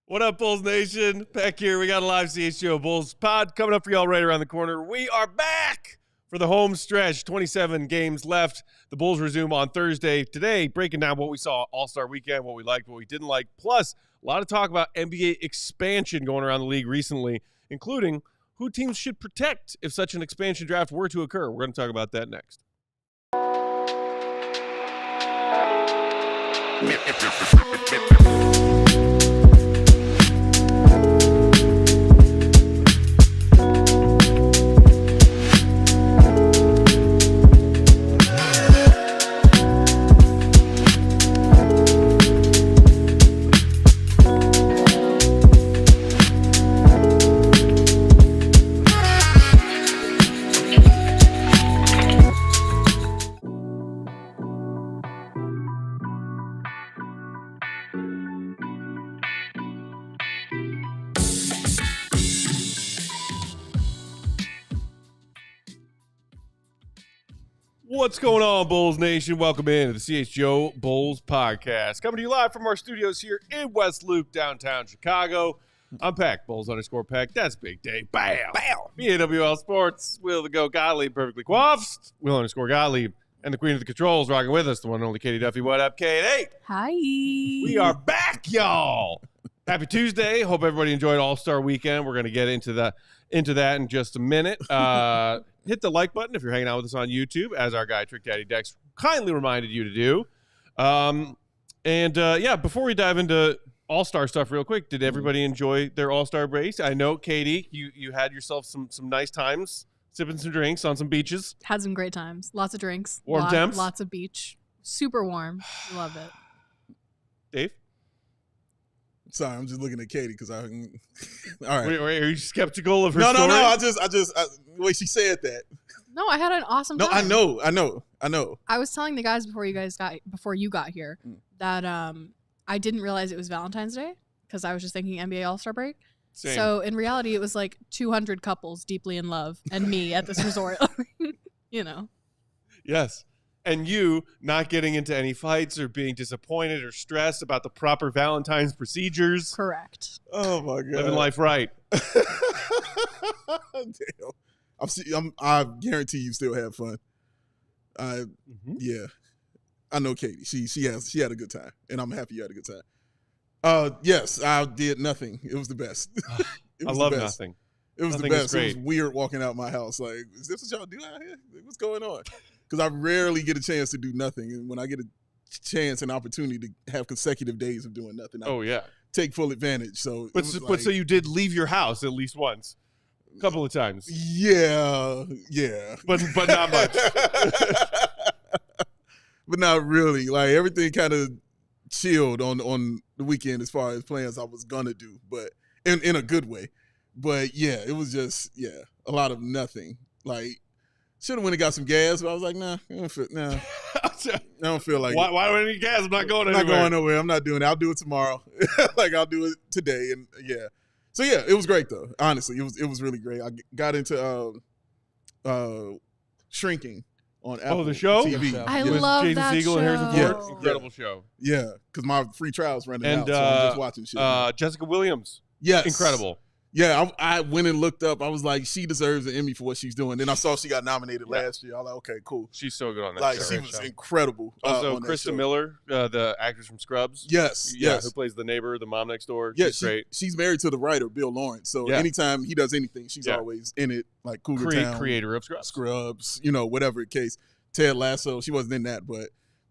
What up, Bulls Nation? Peck here. We got a live CHGO Bulls pod coming up for y'all right around the corner. We are back for the home stretch. 27 games left. The Bulls resume on Thursday. Today, breaking down what we saw All-Star Weekend, what we liked, what we didn't like. Plus, a lot of talk about NBA expansion going around the league recently, including who teams should protect if such an expansion draft were to occur. We're going to talk about that next. What's going on, Bulls Nation? Welcome in to the CHGO Bulls podcast. Coming to you live from our studios here in West Loop, downtown Chicago. I'm Peck, Bulls_Peck. That's Big Dave. Bam! Bam! BAWL Sports, Will the Go Gottlieb, perfectly coiffed. Will_Gottlieb. And the queen of the controls rocking with us, the one and only Katie Duffy. What up, Katie? Hi. We are back, y'all. Happy Tuesday. Hope everybody enjoyed All-Star Weekend. We're going to get into that in just a minute. Hit the like button if you're hanging out with us on YouTube, as our guy Trick Daddy Dex kindly reminded you to do. Before we dive into All-Star stuff real quick, did everybody enjoy their All-Star breaks? I know, Katie, you had yourself some nice times sipping some drinks on some beaches. Had some great times. Lots of drinks. Warm temps? Lots of beach. Super warm. Love it. Dave? Sorry, I'm just looking at Katie because I. All right. Wait, are you skeptical of her No. story? I just the way she said that. No, I had an awesome No, time. I know. I was telling the guys before you got here that I didn't realize it was Valentine's Day because I was just thinking NBA All-Star break. Same. So in reality, it was like 200 couples deeply in love and me at this resort. You know. Yes. And you not getting into any fights or being disappointed or stressed about the proper Valentine's procedures. Correct. Oh my God. Living life right. Damn. I guarantee you still have fun. Yeah. I know Katie. She had a good time, and I'm happy you had a good time. Yes, I did nothing. It was the best. I love nothing. It was Nothing the is best. It was weird walking out my house. Like, is this what y'all do out here? What's going on? Because I rarely get a chance to do nothing. And when I get a chance and opportunity to have consecutive days of doing nothing, I take full advantage. So, so you did leave your house at least once, a couple of times. Yeah. But not much. But not really. Like, everything kind of chilled on the weekend as far as plans I was gonna do, but in a good way. But yeah, it was just a lot of nothing. Like, should have went and got some gas, but I was like, nah. I don't feel like Why do I need gas? I'm not going anywhere. I'm not going nowhere. I'm not doing it. I'll do it tomorrow. Like, I'll do it today. And so it was great though. Honestly, it was really great. I got into Shrinking on Apple the show? TV. I With love Jason that Segel show. and Harrison Yeah. Ford. Incredible show. Yeah, because my free trial's running And out, so I'm just watching shit. Jessica Williams. Yes. Incredible. Yeah, I went and looked up. I was like, she deserves an Emmy for what she's doing. Then I saw she got nominated last year. I was like, okay, cool. She's so good on that Like, show. she was incredible. Also, on that Krista show. Miller, the actress from Scrubs. Yes, Who plays the neighbor, the mom next door. Yeah, She's great. she's married to the writer, Bill Lawrence. So anytime he does anything, she's always in it, like Cougar Town. Creator of Scrubs. Scrubs, whatever the case. Ted Lasso, she wasn't in that, but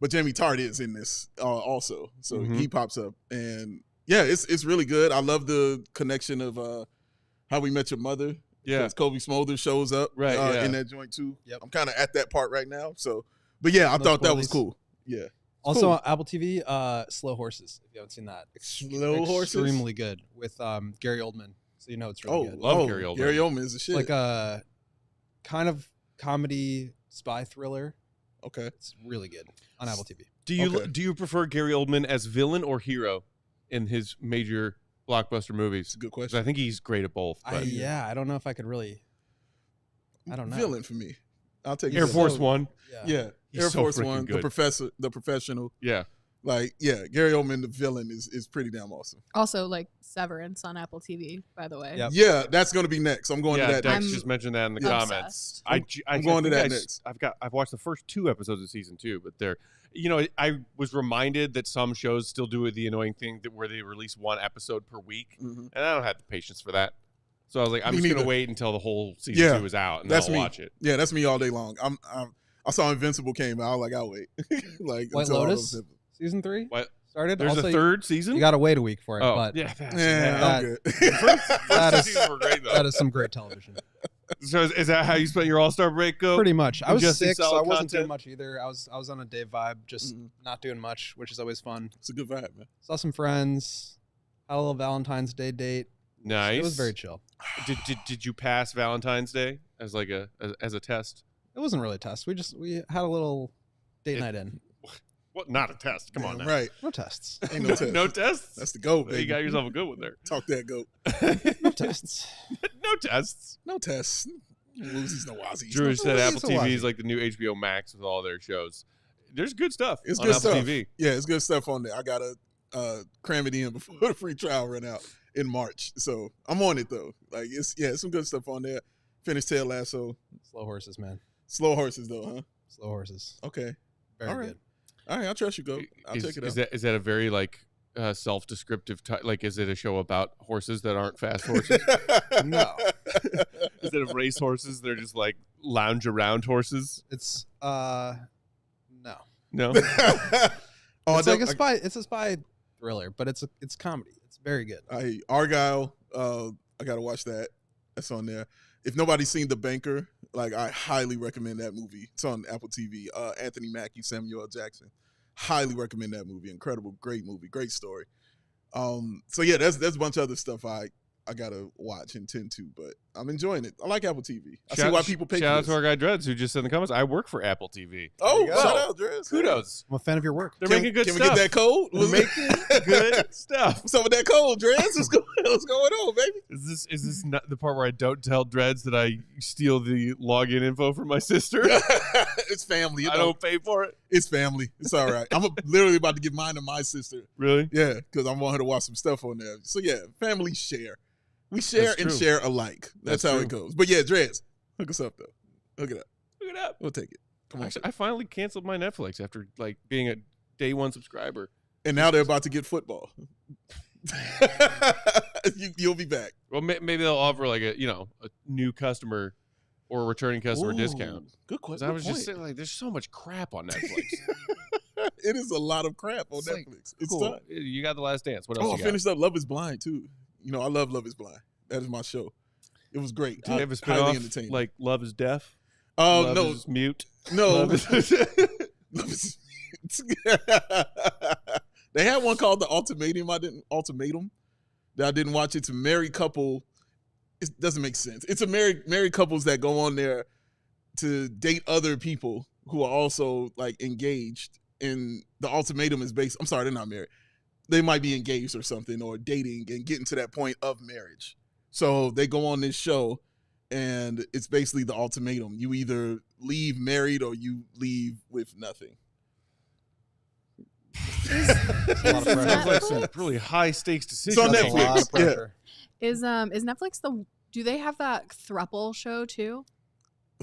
Jamie Tart is in this also. So he pops up. And yeah, it's really good. I love the connection of How We Met Your Mother. Yeah. Because Kobe Smolder shows up in that joint too. Yep. I'm kind of at that part right now. So, but yeah, I thought that was cool. Yeah. Also cool. on Apple TV, Slow Horses, if you haven't seen that. Slow Horses? Extremely good with Gary Oldman. So it's really good. Love Gary Oldman. Gary Oldman is the shit. Like a kind of comedy spy thriller. Okay. It's really good on Apple TV. Do you prefer Gary Oldman as villain or hero in his major blockbuster movies? It's a good 'Cause question. I think he's great at both. But I don't know if I could really. I don't know. Villain for me. I'll take Air villain. Force One. Yeah. He's Air so Force freaking One, good. the professional. Yeah. Like, yeah, Gary Oldman, the villain, is pretty damn awesome. Also, like Severance on Apple TV, by the way. Yep. Yeah, that's going to be next. I'm going to that Dex next. just mentioned that in the obsessed. comments. I'm going to that think next. I've watched the first 2 episodes of season 2, but they're, I was reminded that some shows still do the annoying thing where they release 1 episode per week, and I don't have the patience for that. So I was like, I'm just going to wait until the whole season 2 is out, and then I'll watch it. Yeah, that's me all day long. I saw Invincible came out. I was like, I'll wait. Like White Lotus season 3. What? Started. There's also, a 3rd season? You got to wait a week for it. Oh, but yeah. I'm good. That is some great television. So is that how you spent your All-Star break, Go? Pretty much. I was Just sick, so solid I wasn't content? doing much either. I was on a Dave vibe, just not doing much, which is always fun. It's a good vibe, man. Saw some friends. Had a little Valentine's Day date. Nice. It was very chill. Did you pass Valentine's Day as like as a test? It wasn't really a test. We had a little date night in. What? Not a test. Come on now. Right. No tests. Ain't no test. No tests? That's the goat, You baby. got yourself a good one there. Talk that goat. No tests. No tests. No tests. No Woozies, no Wazzies. Drew said Woozies, Apple no TV is Wazzies. like the new HBO Max with all their shows. There's good stuff It's on good Apple stuff. TV. Yeah, it's good stuff on there. I gotta cram it in before the free trial run out in March. So I'm on it though. Like it's some good stuff on there. Finished Ted Lasso. Slow horses, man. Slow horses though, huh? Slow horses. Okay. Very All right. good. All right, I'll trust you, Go. I'll check it out. Is that a very like self-descriptive like is it a show about horses that aren't fast horses? No. Instead of race horses, they're just like lounge around horses? It's no. No. It's like a spy. It's a spy thriller, but it's comedy. It's very good. Argyle. I gotta watch that. That's on there. If nobody's seen The Banker, like I highly recommend that movie. It's on Apple TV. Anthony Mackie, Samuel L. Jackson. Highly recommend that movie. Incredible, great movie, great story. So yeah, there's a bunch of other stuff I gotta watch and tend to, but I'm enjoying it. I like Apple TV. I see why people pay for Shout out this. to our guy Dreads who just said in the comments, I work for Apple TV. Oh, There you shout go. out, Dress. Kudos. I'm a fan of your work. They're Can- making good Can stuff. we get that code? They're making good stuff. What's up with that code, Dress? What's going on, baby? Is this not the part where I don't tell Dreads that I steal the login info from my sister? It's family. I don't pay for it. It's family. It's all right. I'm literally about to give mine to my sister. Really? Yeah, because I want her to watch some stuff on there. So yeah, family share. We share That's and true. share alike. That's how true. it goes. But yeah, Dreads, hook us up though. Hook it up. Look it up. We'll take it. Come on. Actually, I finally canceled my Netflix after like being a day 1 subscriber. And now they're about to get football. You'll be back. Well, maybe they'll offer like a new customer or a returning customer discount. Good 'Cause question. I was just saying, like, there's so much crap on Netflix. It is a lot of crap on It's like, Netflix. It's cool. tough. You got The Last Dance. What else? Oh, I you got? finished up Love is Blind too. I love Love is Blind. That is my show. It was great. Do they have a Highly spinoff entertaining. like Love is Deaf? Oh Love no, is Mute. no. Love is- Love is- They had one called The Ultimatum. That I didn't watch. It's a married couple. It doesn't make sense. It's a married couples that go on there to date other people who are also like engaged. And the ultimatum is based. I'm sorry, they're not married. They might be engaged or something or dating and getting to that point of marriage. So they go on this show, and it's basically the ultimatum. You either leave married or you leave with nothing. It's a lot of pressure. Sounds like some Netflix? really high stakes decision. on That's a Netflix. lot of Yeah. pressure. Is Netflix do they have that thruple show too?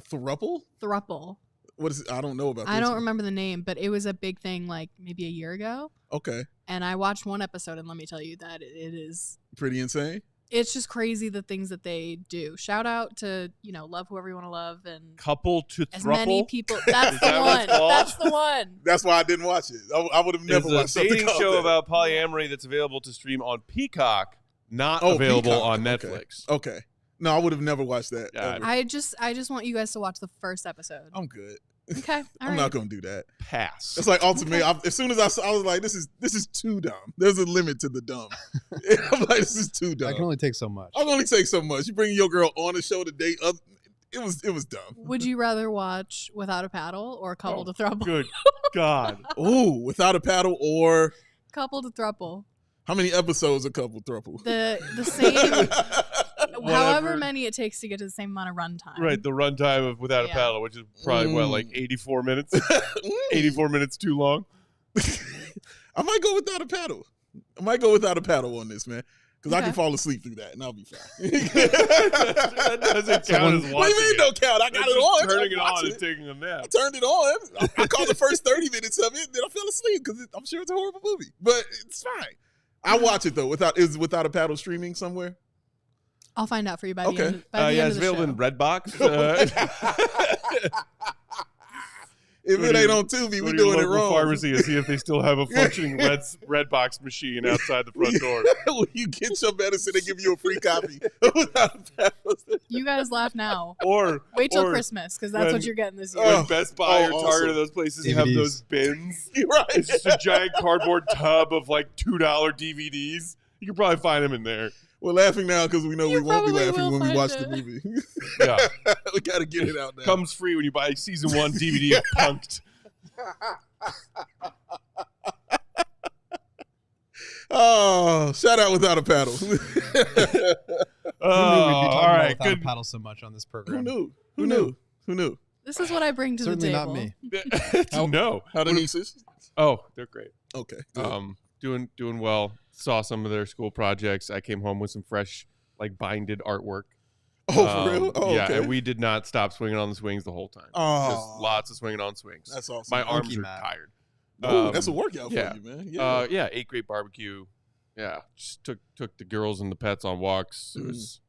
Thruple? Thruple. What is it? I don't know about this. I don't remember the name, but it was a big thing like maybe a year ago. Okay. And I watched one episode, and let me tell you that it is. Pretty insane. It's just crazy the things that they do. Shout out to love whoever you want to love, and Couple to as thruple. many people. That's Is the that what one. it's called? That's the one. That's why I didn't watch it. I would have never It's a watched something dating called show that. about polyamory that's available to stream on Peacock, not Oh, available Peacock. on Okay. Netflix. Okay. No, I would have never watched that. Yeah, ever. I just want you guys to watch the first episode. I'm good. Okay, all I'm right. not gonna do that. Pass. It's like ultimate. As soon as I saw, I was like, this is too dumb. There's a limit to the dumb. I'm like, this is too dumb. I can only take so much. I can only take so much. You bring your girl on the show to date. It was dumb. Would you rather watch Without a Paddle or Couple to Thruple? Good God. Ooh, Without a Paddle or Couple to Thruple. how many episodes a couple thruple? The same. However Whatever. many it takes to get to the same amount of runtime. Right, the runtime of Without a Yeah. Paddle, which is probably, like 84 minutes? 84 minutes too long? I might go without a paddle. On this, man. Because I can fall asleep through that, and I'll be fine. That doesn't count as watching. What do you mean don't count? I got it on. Turning it on and taking a nap. I turned it on. I called the first 30 minutes of it, then I fell asleep because I'm sure it's a horrible movie. But it's fine. I watch it, though. Is Without a Paddle streaming somewhere? I'll find out for you by the end. It's available in Redbox. If it ain't on Tubi, we doing it wrong. Pharmacy to see if they still have a functioning Redbox machine outside the front door. When you get your medicine, they give you a free copy. You guys laugh now. Or wait till Christmas, because that's what you're getting this year. When Best Buy or Target or those places DVDs. have those bins. Right. It's just a giant cardboard tub of like $2 DVDs. You can probably find them in there. We're laughing now because we know we won't be laughing when we watch the movie. Yeah. We got to get it out now. Comes free when you buy season 1 DVD of Punked. Oh, shout out Without a Paddle. All right, Without a Paddle so much on this program. Who knew? This is what I bring to Certainly the table. not me. No. How the nieces? Oh, they're great. Okay. Doing well. Saw some of their school projects. I came home with some fresh, like, binded artwork. Oh, for real? Oh, yeah, okay. and we did not stop swinging on the swings the whole time. Oh. Just lots of swinging on swings. That's awesome. My arms Monkey are mat. tired. Oh, that's a workout yeah. for you, man. Yeah, ate great barbecue. Yeah, just took the girls and the pets on walks. It was,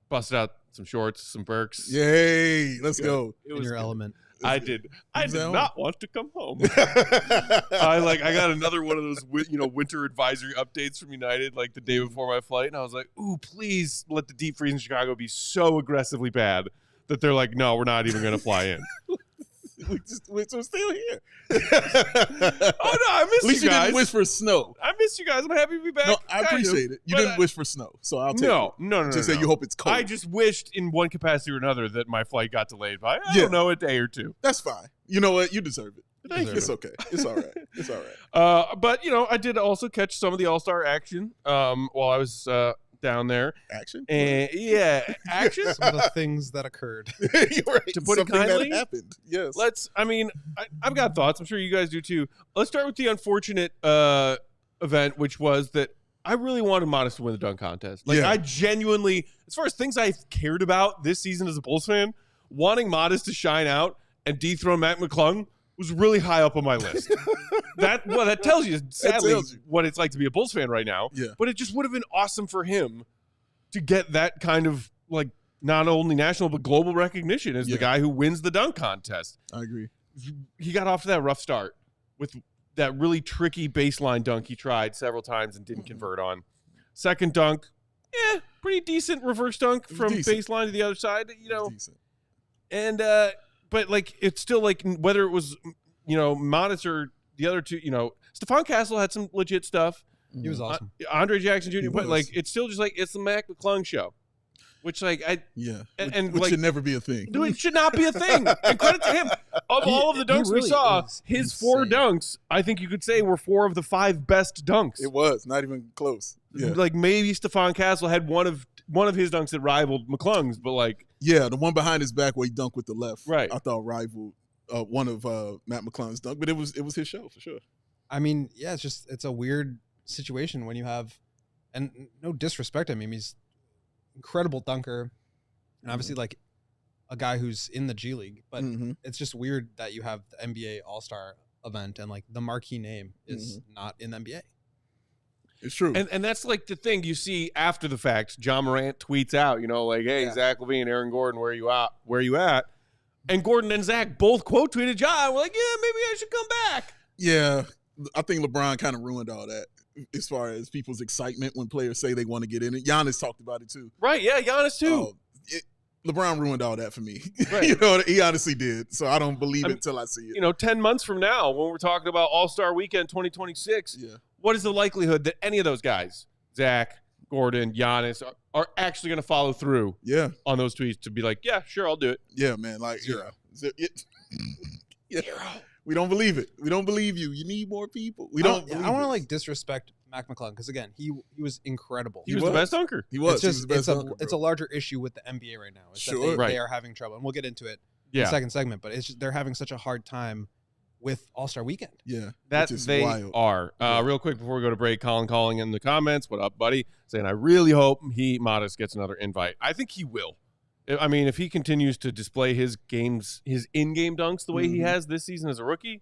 busted out some shorts, some Birks. Yay, let's go. It In was your good. element. I did not want to come home. I I got another one of those winter advisory updates from United like the day before my flight, and I was like, ooh, please let the deep freeze in Chicago be so aggressively bad that they're like, no, we're not even going to fly in. We're still here. Oh no, I miss At least you guys. you didn't wish for snow. I miss you guys. I'm happy to be back. No, I appreciate it. You didn't But wish for snow, so I'll take it. No. Just say you hope it's cold. I just wished in one capacity or another that my flight got delayed by, I Yeah. don't know, a day or two. That's fine. You know what? You deserve it. Thank you. It's okay. It's all right. It's all right. But I did also catch some of the All-Star action while I was down there. Action? And action. Some of the things that occurred. You're right. To put it Something kindly, that happened. Yes. I've got thoughts. I'm sure you guys do too. Let's start with the unfortunate event, which was that I really wanted Matas to win the dunk contest. I genuinely, as far as things I cared about this season as a Bulls fan, wanting Matas to shine out and dethrone Mac McClung was really high up on my list. That tells you, sadly, what it's like to be a Bulls fan right now. Yeah. But it just would have been awesome for him to get that kind of not only national but global recognition as the guy who wins the dunk contest. I agree. He got off to that rough start with that really tricky baseline dunk he tried several times and didn't convert on. Second dunk, pretty decent reverse dunk from baseline to the other side. Decent. And but it's still whether it was Matas or the other two, Stephon Castle had some legit stuff. He was awesome. Andre Jackson Jr. But was. it's still just it's the Mac McClung show, which which should never be a thing. It should not be a thing. And credit to him. Of all of the dunks we saw, his 4 dunks, I think you could say, were 4 of the 5 best dunks. It was not even close. Yeah. Maybe Stephon Castle had one of his dunks that rivaled McClung's, but the one behind his back where he dunked with the left, right? I thought rivaled one of Matt McClung's dunk, but it was his show for sure. I mean, it's a weird situation when you have, and no disrespect, I mean, he's incredible dunker, and obviously a guy who's in the G League, but it's just weird that you have the NBA All-Star event and the marquee name is not in the NBA. It's true. And that's the thing you see after the fact. John Morant tweets out, hey, Zach LaVine, Aaron Gordon, where you at? And Gordon and Zach both quote tweeted John. We're like, yeah, maybe I should come back. Yeah, I think LeBron kind of ruined all that as far as people's excitement when players say they want to get in it. Giannis talked about it too. Right, yeah, Giannis too. LeBron ruined all that for me. Right. He honestly did. So I don't believe it until I see it. 10 months from now, when we're talking about All-Star Weekend 2026, what is the likelihood that any of those guys, Zach, Gordon, Giannis, are actually going to follow through on those tweets to be like, yeah, sure, I'll do it? Yeah, man. Zero. Zero. We don't believe it. We don't believe you. You need more people. I don't want to disrespect Mac McClung because again, he was incredible. He was the best dunker. He was. It's a larger issue with the NBA right now. It's that they are having trouble, and we'll get into it in the second segment. But it's just, they're having such a hard time with All-Star Weekend. Yeah, That which is they wild. are. Yeah. Real quick before we go to break, Colin calling in the comments. What up, buddy? Saying, I really hope Matas gets another invite. I think he will. I mean, if he continues to display his in-game dunks the way he has this season as a rookie,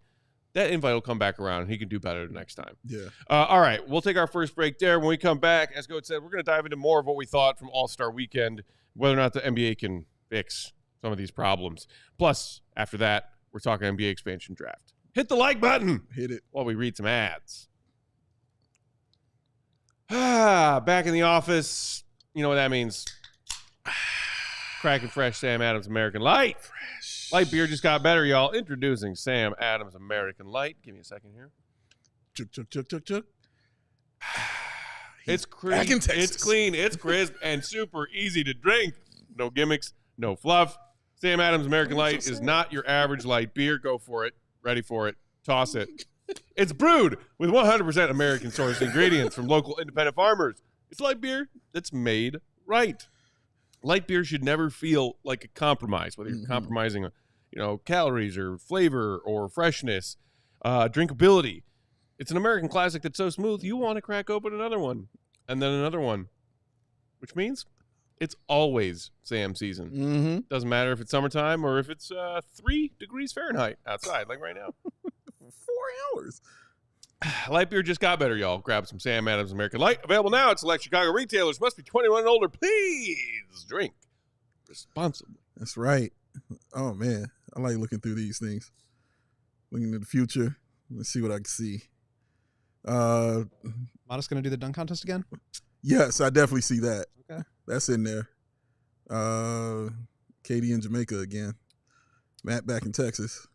that invite will come back around and he can do better next time. Yeah. All right, we'll take our first break there. When we come back, as Goat said, we're going to dive into more of what we thought from All-Star Weekend, whether or not the NBA can fix some of these problems. Plus, after that, we're talking NBA expansion draft. Hit the like button. Hit it. While we read some ads. Back in the office. You know what that means. Cracking fresh Sam Adams American Light. Fresh. Light beer just got better, y'all. Introducing Sam Adams American Light. Give me a second here. Chuk. It's clean. Back in Texas. It's clean. It's crisp and super easy to drink. No gimmicks. No fluff. Sam Adams American Light is not your average light beer. Go for it. Ready for it. Toss it. It's brewed with 100% American sourced ingredients from local independent farmers. It's light beer that's made right. Light beer should never feel like a compromise, whether you're compromising, calories or flavor or freshness, drinkability. It's an American classic that's so smooth you want to crack open another one and then another one, which means it's always Sam season. Doesn't matter if it's summertime or if it's 3 degrees Fahrenheit outside, like right now. 4 hours. Light beer just got better, y'all. Grab some Sam Adams American Light. Available now at select Chicago retailers. Must be 21 and older. Please drink responsibly. That's right. Oh, man. I like looking through these things. Looking into the future. Let's see what I can see. Matas going to do the dunk contest again? Yes, I definitely see that. Okay. That's in there. Katie in Jamaica again. Matt back in Texas.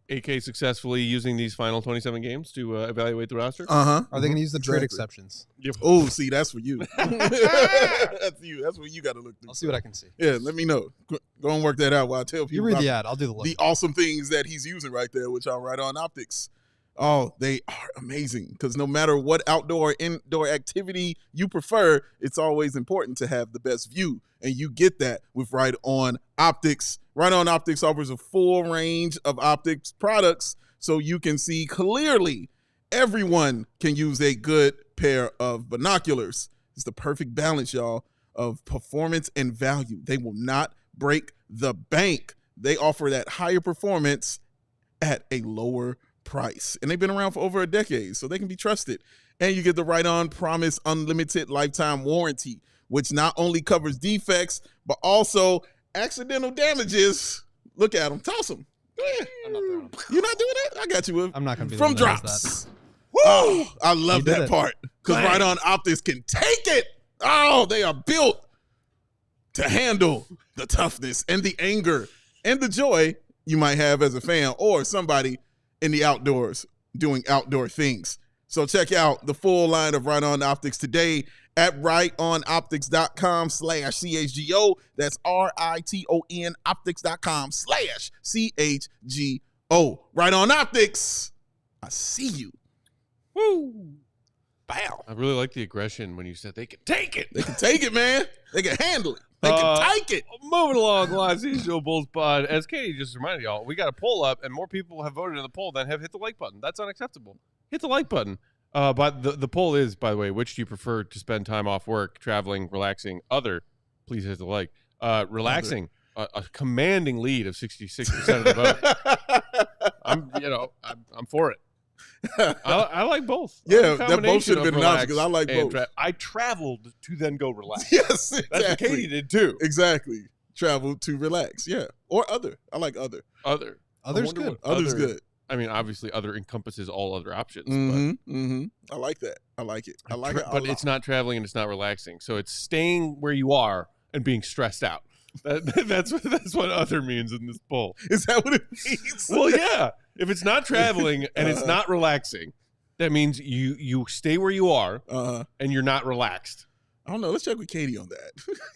AK successfully using these final 27 games to evaluate the roster. Uh-huh. Are they going to use the trade exceptions? Oh, see, that's for you. That's you. That's what you got to look through. I'll see what I can see. Yeah, let me know. Go and work that out while I tell people You read about the ad. I'll do the look. the awesome things that he's using right there, which are right on optics. Oh, they are amazing because no matter what outdoor or indoor activity you prefer, it's always important to have the best view. And you get that with Right On Optics. Right On Optics offers a full range of optics products so you can see clearly. Everyone can use a good pair of binoculars. It's the perfect balance, y'all, of performance and value. They will not break the bank. They offer that higher performance at a lower price. And they've been around for over a decade, so they can be trusted. And you get the Right On Promise Unlimited Lifetime Warranty, which not only covers defects, but also accidental damages. Look at them. Toss them. Go ahead. I'm not throwing them. You're not doing that? I got you. With, I'm not going to be from the one that drops. does that. Oh, I love You did that it. part because Right On Optics can take it. Oh, they are built to handle the toughness and the anger and the joy you might have as a fan or somebody in the outdoors doing outdoor things. So check out the full line of Right On Optics today at rightonoptics.com/CHGO. That's RITON optics.com/CHGO. Right On Optics. I see you. Woo. Bow. I really like the aggression when you said they can take it. They can take it, man. They can handle it. They can take it. Moving along, live CHGO Bulls pod. As Katie just reminded y'all, we got a poll up, and more people have voted in the poll than have hit the like button. That's unacceptable. Hit the like button. But the poll is, by the way, which do you prefer to spend time off work, traveling, relaxing, other? Please hit the like. Relaxing, a commanding lead of 66% of the vote. I'm for it. I like both. Yeah, A that both should have combination been of an option because I relax like and both. I traveled to then go relax. Yes, exactly. That's what Katie did too. Exactly. Travel to relax. Yeah. Or other. I like other. Other. Other's wonder good. what Other's other- good. I mean, obviously, other encompasses all other options. I like that. I like it. I like it. But it's not traveling and it's not relaxing. So it's staying where you are and being stressed out. That's what other means in this poll. Is that what it means? Well, yeah. If it's not traveling and it's not relaxing, that means you stay where you are and you're not relaxed. I don't know. Let's check with Katie on that.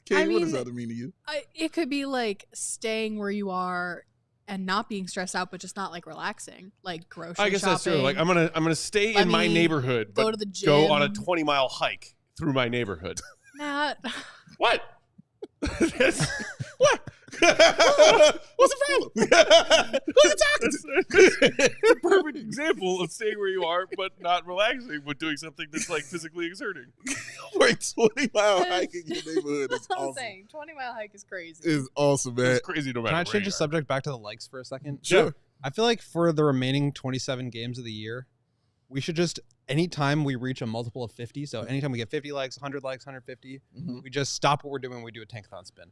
Katie, what does other mean to you? It could be like staying where you are and not being stressed out, but just not like relaxing, like grocery shopping. I guess that's true. Like I'm gonna stay in my neighborhood, but go to the gym. go on a 20-mile hike through my neighborhood. Matt. What? What? What's the problem? Who's you talking to? It's a perfect example of staying where you are, but not relaxing, but doing something that's like physically exerting. Wait, 20-mile hike in your neighborhood is I'm awesome. saying 20-mile hike is crazy. It's awesome, man. It's crazy no matter Can I where change you the are. subject back to the likes for a second? Sure. I feel like for the remaining 27 games of the year, we should just, anytime we reach a multiple of 50, so anytime we get 50 likes, 100 likes, 150, we just stop what we're doing and we do a tankathon spin.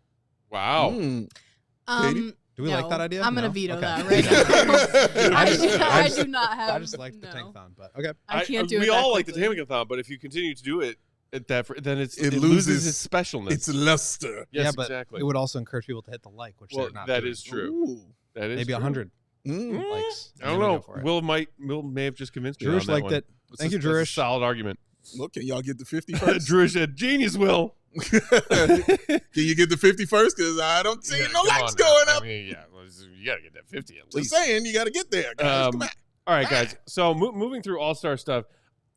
Wow. Katie? Do we like No, that idea? I'm gonna No? veto Okay. that right now. I do not have. I just like the no. tankathon, but okay. I can't do it. We that all like the quickly. tankathon, but if you continue to do it at that, then it It loses loses its specialness. It's luster. Yes, yeah, but exactly. it would also encourage people to hit the like, which Well, they're not that doing. is true. Ooh. That is Maybe true. 100 Mm. likes. I don't know. Will may have just convinced me. Drewish on that liked one. it. Thank you, That's a Drewish. solid argument. Well, can y'all get the 50 first? Drewish said, "Genius, Will." Can you get the 50 first? Because I don't see no come likes on now. going up. I mean, yeah, well, you gotta get that 50 at Just least. saying, you got to get there, guys. Come on. All right, guys. So moving through All-Star stuff.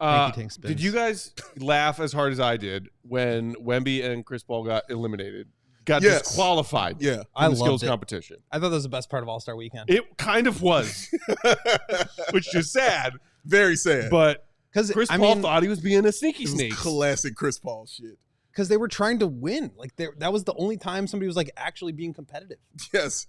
Tank spins. Did you guys laugh as hard as I did when Wemby and Chris Paul got eliminated? Got Yes. disqualified Yeah. I in the skills loved it. competition. I thought that was the best part of All-Star Weekend. It kind of was, which is sad. Very sad. But Because Chris Paul thought he was being a sneaky it was sneak. classic Chris Paul shit. because they were trying to win. Like that was the only time somebody was like actually being competitive. Yes.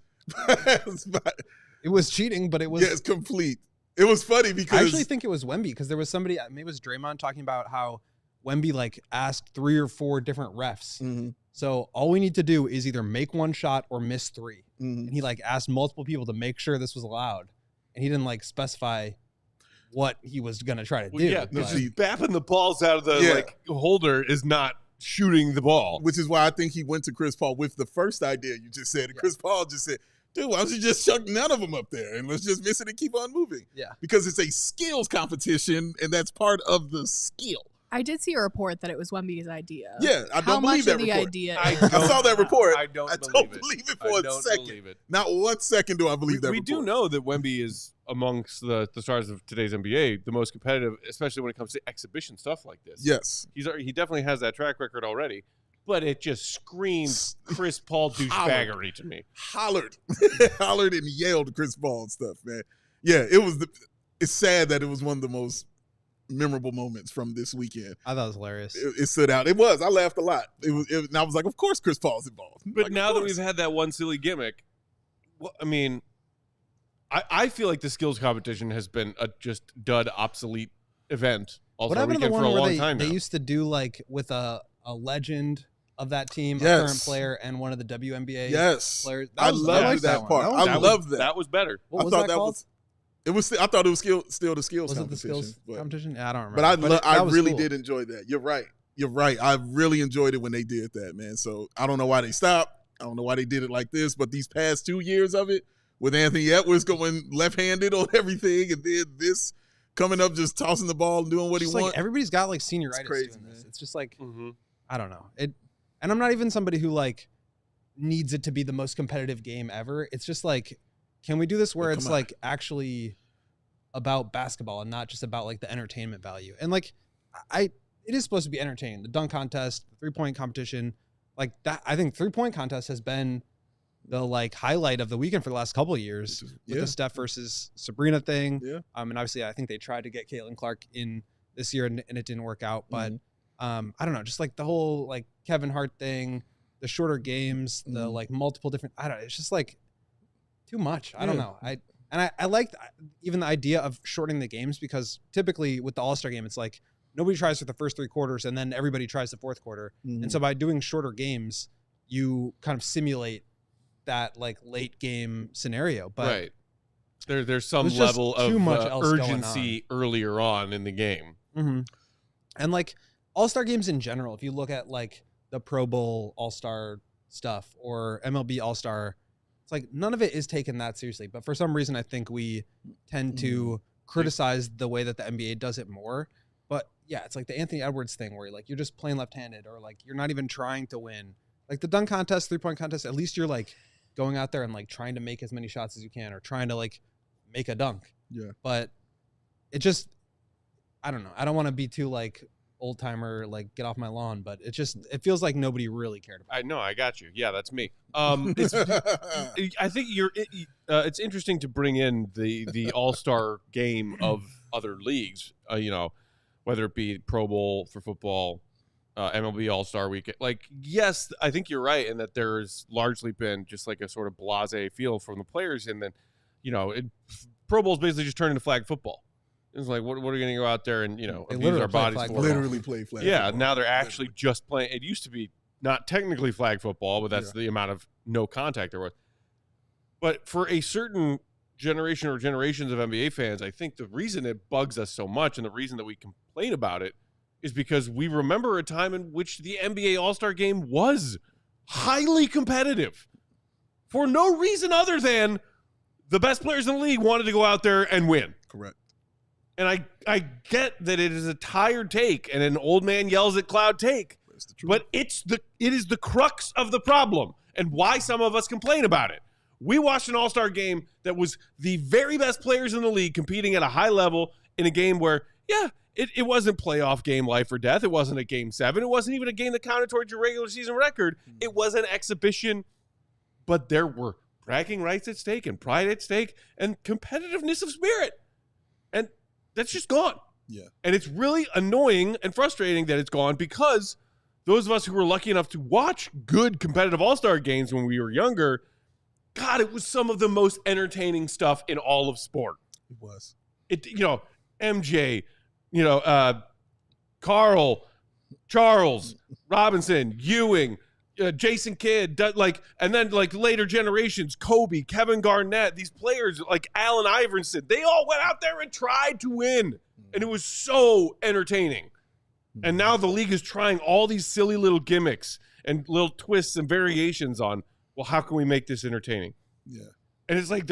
It was cheating, but it was. Yes, complete. It was funny because I actually think it was Wemby because there was somebody, maybe it was Draymond, talking about how Wemby like asked 3 or 4 different refs. Mhm. So all we need to do is either make 1 shot or miss 3. Mhm. And he like asked multiple people to make sure this was allowed, and he didn't like specify what he was gonna try to do. Well, yeah, No, but- just bapping the balls out of the Yeah. like holder is not shooting the ball. which is why I think he went to Chris Paul with the first idea you just said. And Chris Paul just said, dude, why don't you just chuck none of them up there and let's just miss it and keep on moving? Yeah. Because it's a skills competition and that's part of the skill. I did see a report that it was Wemby's idea. Yeah, I How don't much believe that of the report. idea? I is- saw that report. I don't I believe don't it. believe it I for a don't second. believe it. Not 1 second do I believe that we report. do know that Wemby is amongst the stars of today's NBA, the most competitive, especially when it comes to exhibition stuff like this. Yes. He definitely has that track record already, but it just screams Chris Paul douchebaggery to me. Hollered. Hollered and yelled at Chris Paul and stuff, man. Yeah, it's sad that it was one of the most memorable moments from this weekend. I thought it was hilarious. It stood out. It was. I laughed a lot. And I was like, of course Chris Paul's involved. But Like, now of that course. we've had that one silly gimmick, well, I mean, I feel like the skills competition has been a just dud, obsolete event. What Also, happened to the weekend for one a where long time they now. used to do like with a legend of that team, a Yes. current player, and one of the WNBA Yes. players? I loved liked that one. part. That was- I loved that. That was better. What I was thought that that called? was. It was. I thought it was still the skills Was it the competition. skills but- competition? Yeah, I don't remember. But I that was really cool. did enjoy that. You're right. You're right. I really enjoyed it when they did that, man. So I don't know why they stopped. I don't know why they did it like this. But these past 2 years of it, with Anthony Edwards going left-handed on everything, and then this coming up, just tossing the ball and doing what Just he like wants. everybody's got like senioritis crazy, doing this. man. It's just like Mm-hmm. I don't know it, and I'm not even somebody who like needs it to be the most competitive game ever. It's just like, can we do this where Oh, it's come on. like actually about basketball and not just about like the entertainment value? And like, it is supposed to be entertaining. The dunk contest, the 3-point competition, like that. I think 3-point contest has been the like highlight of the weekend for the last couple of years with Yeah. the Steph versus Sabrina thing. Yeah. And obviously I think they tried to get Caitlin Clark in this year and it didn't work out. But Mm-hmm. I don't know, just like the whole like Kevin Hart thing, the shorter games, the Mhm. like multiple different, I don't know, it's just like too much. I don't Yeah. know. I liked even the idea of shortening the games because typically with the All-Star game, it's like nobody tries for the first 3 quarters and then everybody tries the 4th quarter. Mhm. And so by doing shorter games, you kind of simulate that like late game scenario. But Right. There's some There's just level too of much else going urgency earlier on in the game. Mhm. And like All-Star games in general, if you look at like the Pro Bowl All-Star stuff or MLB All-Star, it's like none of it is taken that seriously. But for some reason, I think we tend to criticize the way that the NBA does it more. But yeah, it's like the Anthony Edwards thing where you're just playing left-handed or like you're not even trying to win. Like the dunk contest, 3-point contest, at least you're like going out there and like trying to make as many shots as you can or trying to like make a dunk. Yeah. But it just, I don't know. I don't want to be too like old timer, like get off my lawn, but it feels like nobody really cared about it. I know, I got you. Yeah, that's me. It's, I think it's interesting to bring in the All-Star game of other leagues, whether it be Pro Bowl for football, MLB All-Star Weekend. Like, yes, I think you're right in that there's largely been just like a sort of blasé feel from the players, and then, Pro Bowl's basically just turned into flag football. It's like, what are we going to go out there and, abuse our bodies for? Literally play flag football. football. Now they're actually just playing. It used to be not technically flag football, but that's the amount of no contact there was. But for a certain generation or generations of NBA fans, I think the reason it bugs us so much and the reason that we complain about it is because we remember a time in which the NBA All-Star Game was highly competitive for no reason other than the best players in the league wanted to go out there and win. Correct. And I get that it is a tired take and an old man yells at cloud take, but it is the crux of the problem and why some of us complain about it. We watched an All-Star game that was the very best players in the league competing at a high level in a game where, it wasn't playoff game life or death. It wasn't a game 7. It wasn't even a game that counted towards your regular season record. It was an exhibition, but there were bragging rights at stake and pride at stake and competitiveness of spirit. And that's just gone. Yeah. And it's really annoying and frustrating that it's gone because those of us who were lucky enough to watch good competitive All-Star games when we were younger, God, it was some of the most entertaining stuff in all of sport. It was. MJ, Carl, Charles, Robinson, Ewing, Jason Kidd, and then later generations, Kobe, Kevin Garnett, these players like Allen Iverson, they all went out there and tried to win. And it was so entertaining. And now the league is trying all these silly little gimmicks and little twists and variations on, well, how can we make this entertaining? Yeah. And it's like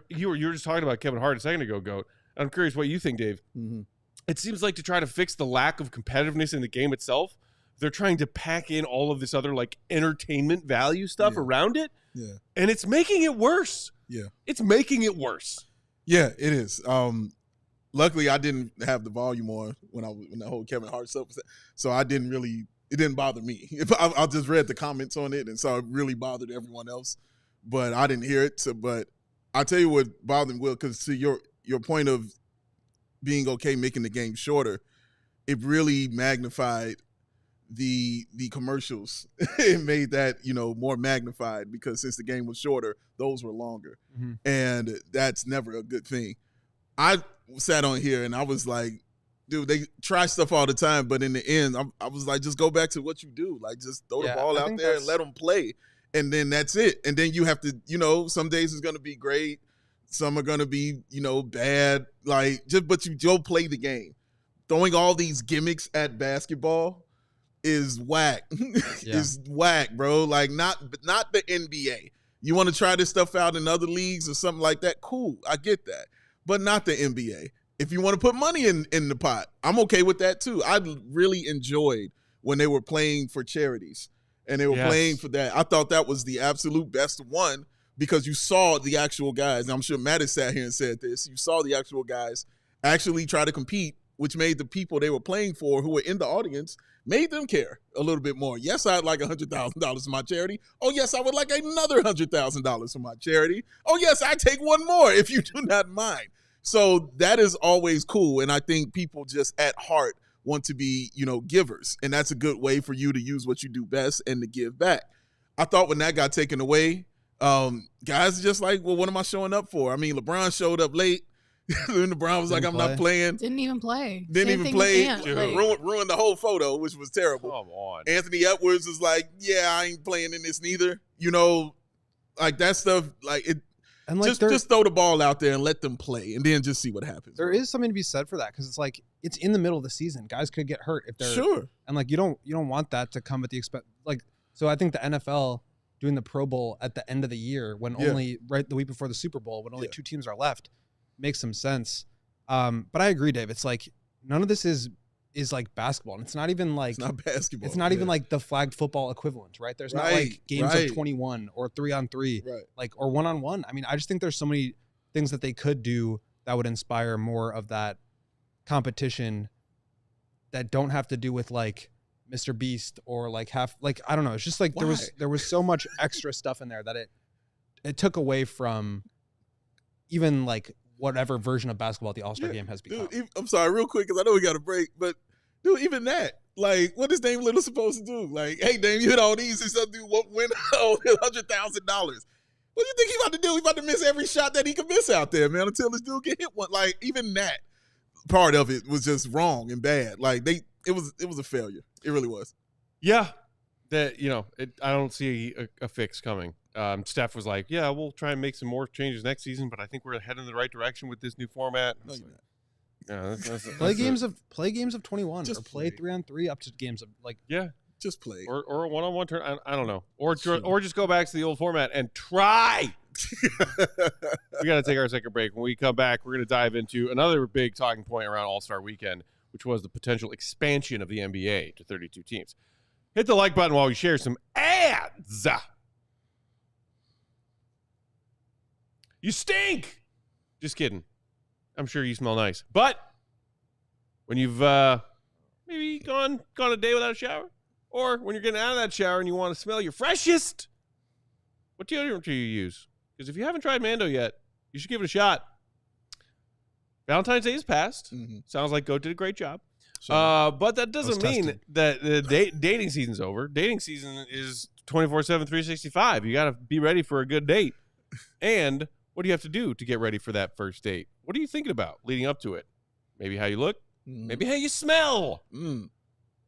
you were just talking about Kevin Hart a second ago, Goat. I'm curious what you think, Dave. Mm-hmm. It seems like to try to fix the lack of competitiveness in the game itself, they're trying to pack in all of this other entertainment value stuff around it. Yeah. And it's making it worse. Yeah. It's making it worse. Yeah, it is. Luckily I didn't have the volume on when the whole Kevin Hart stuff was, so it didn't bother me. I just read the comments on it, and so it really bothered everyone else, but I didn't hear it. So, but I'll tell you what bothered Will, because to your point of being okay making the game shorter, it really magnified the commercials. It made that more magnified, because since the game was shorter, those were longer, and that's never a good thing. I sat on here and I was like, dude, they try stuff all the time, but in the end, I was like, just go back to what you do. Like, just throw the ball out there and let them play, and then that's it. And then you have to, some days it's going to be great, some are going to be, bad. But you go play the game. Throwing all these gimmicks at basketball is whack. It's whack, bro. Not the NBA. You want to try this stuff out in other leagues or something like that? Cool, I get that. But not the NBA. If you want to put money in the pot, I'm okay with that too. I really enjoyed when they were playing for charities and they were playing for that. I thought that was the absolute best one, because you saw the actual guys. And I'm sure Matas sat here and said this. You saw the actual guys actually try to compete, which made the people they were playing for, who were in the audience, made them care a little bit more. Yes, I'd like $100,000 for my charity. Oh, yes, I would like another $100,000 for my charity. Oh, yes, I take one more if you do not mind. So that is always cool. And I think people just at heart want to be, givers. And that's a good way for you to use what you do best and to give back. I thought when that got taken away, guys are just like, well, what am I showing up for? I mean, LeBron showed up late. Then LeBron was like, I'm not playing. Didn't even play. Ruined the whole photo, which was terrible. Come on. Anthony Edwards was like, yeah, I ain't playing in this neither. That stuff, and just throw the ball out there and let them play, and then just see what happens. There is something to be said for that, because it's in the middle of the season. Guys could get hurt if they're sure, and you don't want that to come at the expense. So I think the NFL doing the Pro Bowl at the end of the year, when only right the week before the Super Bowl, when only 2 teams are left, makes some sense. But I agree, Dave. It's none of this is like basketball, and it's not even it's not basketball. It's not even the flag football equivalent, right? There's not games of 21 or 3-on-3, or 1-on-1. I mean, I just think there's so many things that they could do that would inspire more of that competition that don't have to do with like Mr. Beast or like I don't know. It's just like there was so much extra stuff in there that it took away from even like whatever version of basketball the All-Star game has become. Dude, I'm sorry, real quick, because I know we got a break, but dude, even that, like, what is Dame Little supposed to do? Like, hey, Dame, you hit all these, and some dude won't win $100,000. What do you think he about to do? He about to miss every shot that he can miss out there, man, until this dude get hit one. Like, even that part of it was just wrong and bad. Like, it was a failure. It really was. Yeah, that I don't see a fix coming. Steph was like, "Yeah, we'll try and make some more changes next season, but I think we're heading in the right direction with this new format." No, you're not. Yeah, play games of 21, Just or play play. 3-on-3 up to games of like Just play. or a one-on-one turn. I don't know, or just go back to the old format and try. We got to take our second break. When we come back, we're going to dive into another big talking point around All-Star Weekend, which was the potential expansion of the NBA to 32 teams. Hit the like button while we share some ads. You stink. Just kidding. I'm sure you smell nice. But when you've maybe gone a day without a shower, or when you're getting out of that shower and you want to smell your freshest, what deodorant do you use? Because if you haven't tried Mando yet, you should give it a shot. Valentine's Day is past. Mm-hmm. Sounds like Goat did a great job. Sure. But that doesn't mean that the dating season's over. Dating season is 24/7, 365. You got to be ready for a good date. And what do you have to do to get ready for that first date? What are you thinking about leading up to it? Maybe how you look. Maybe how you smell.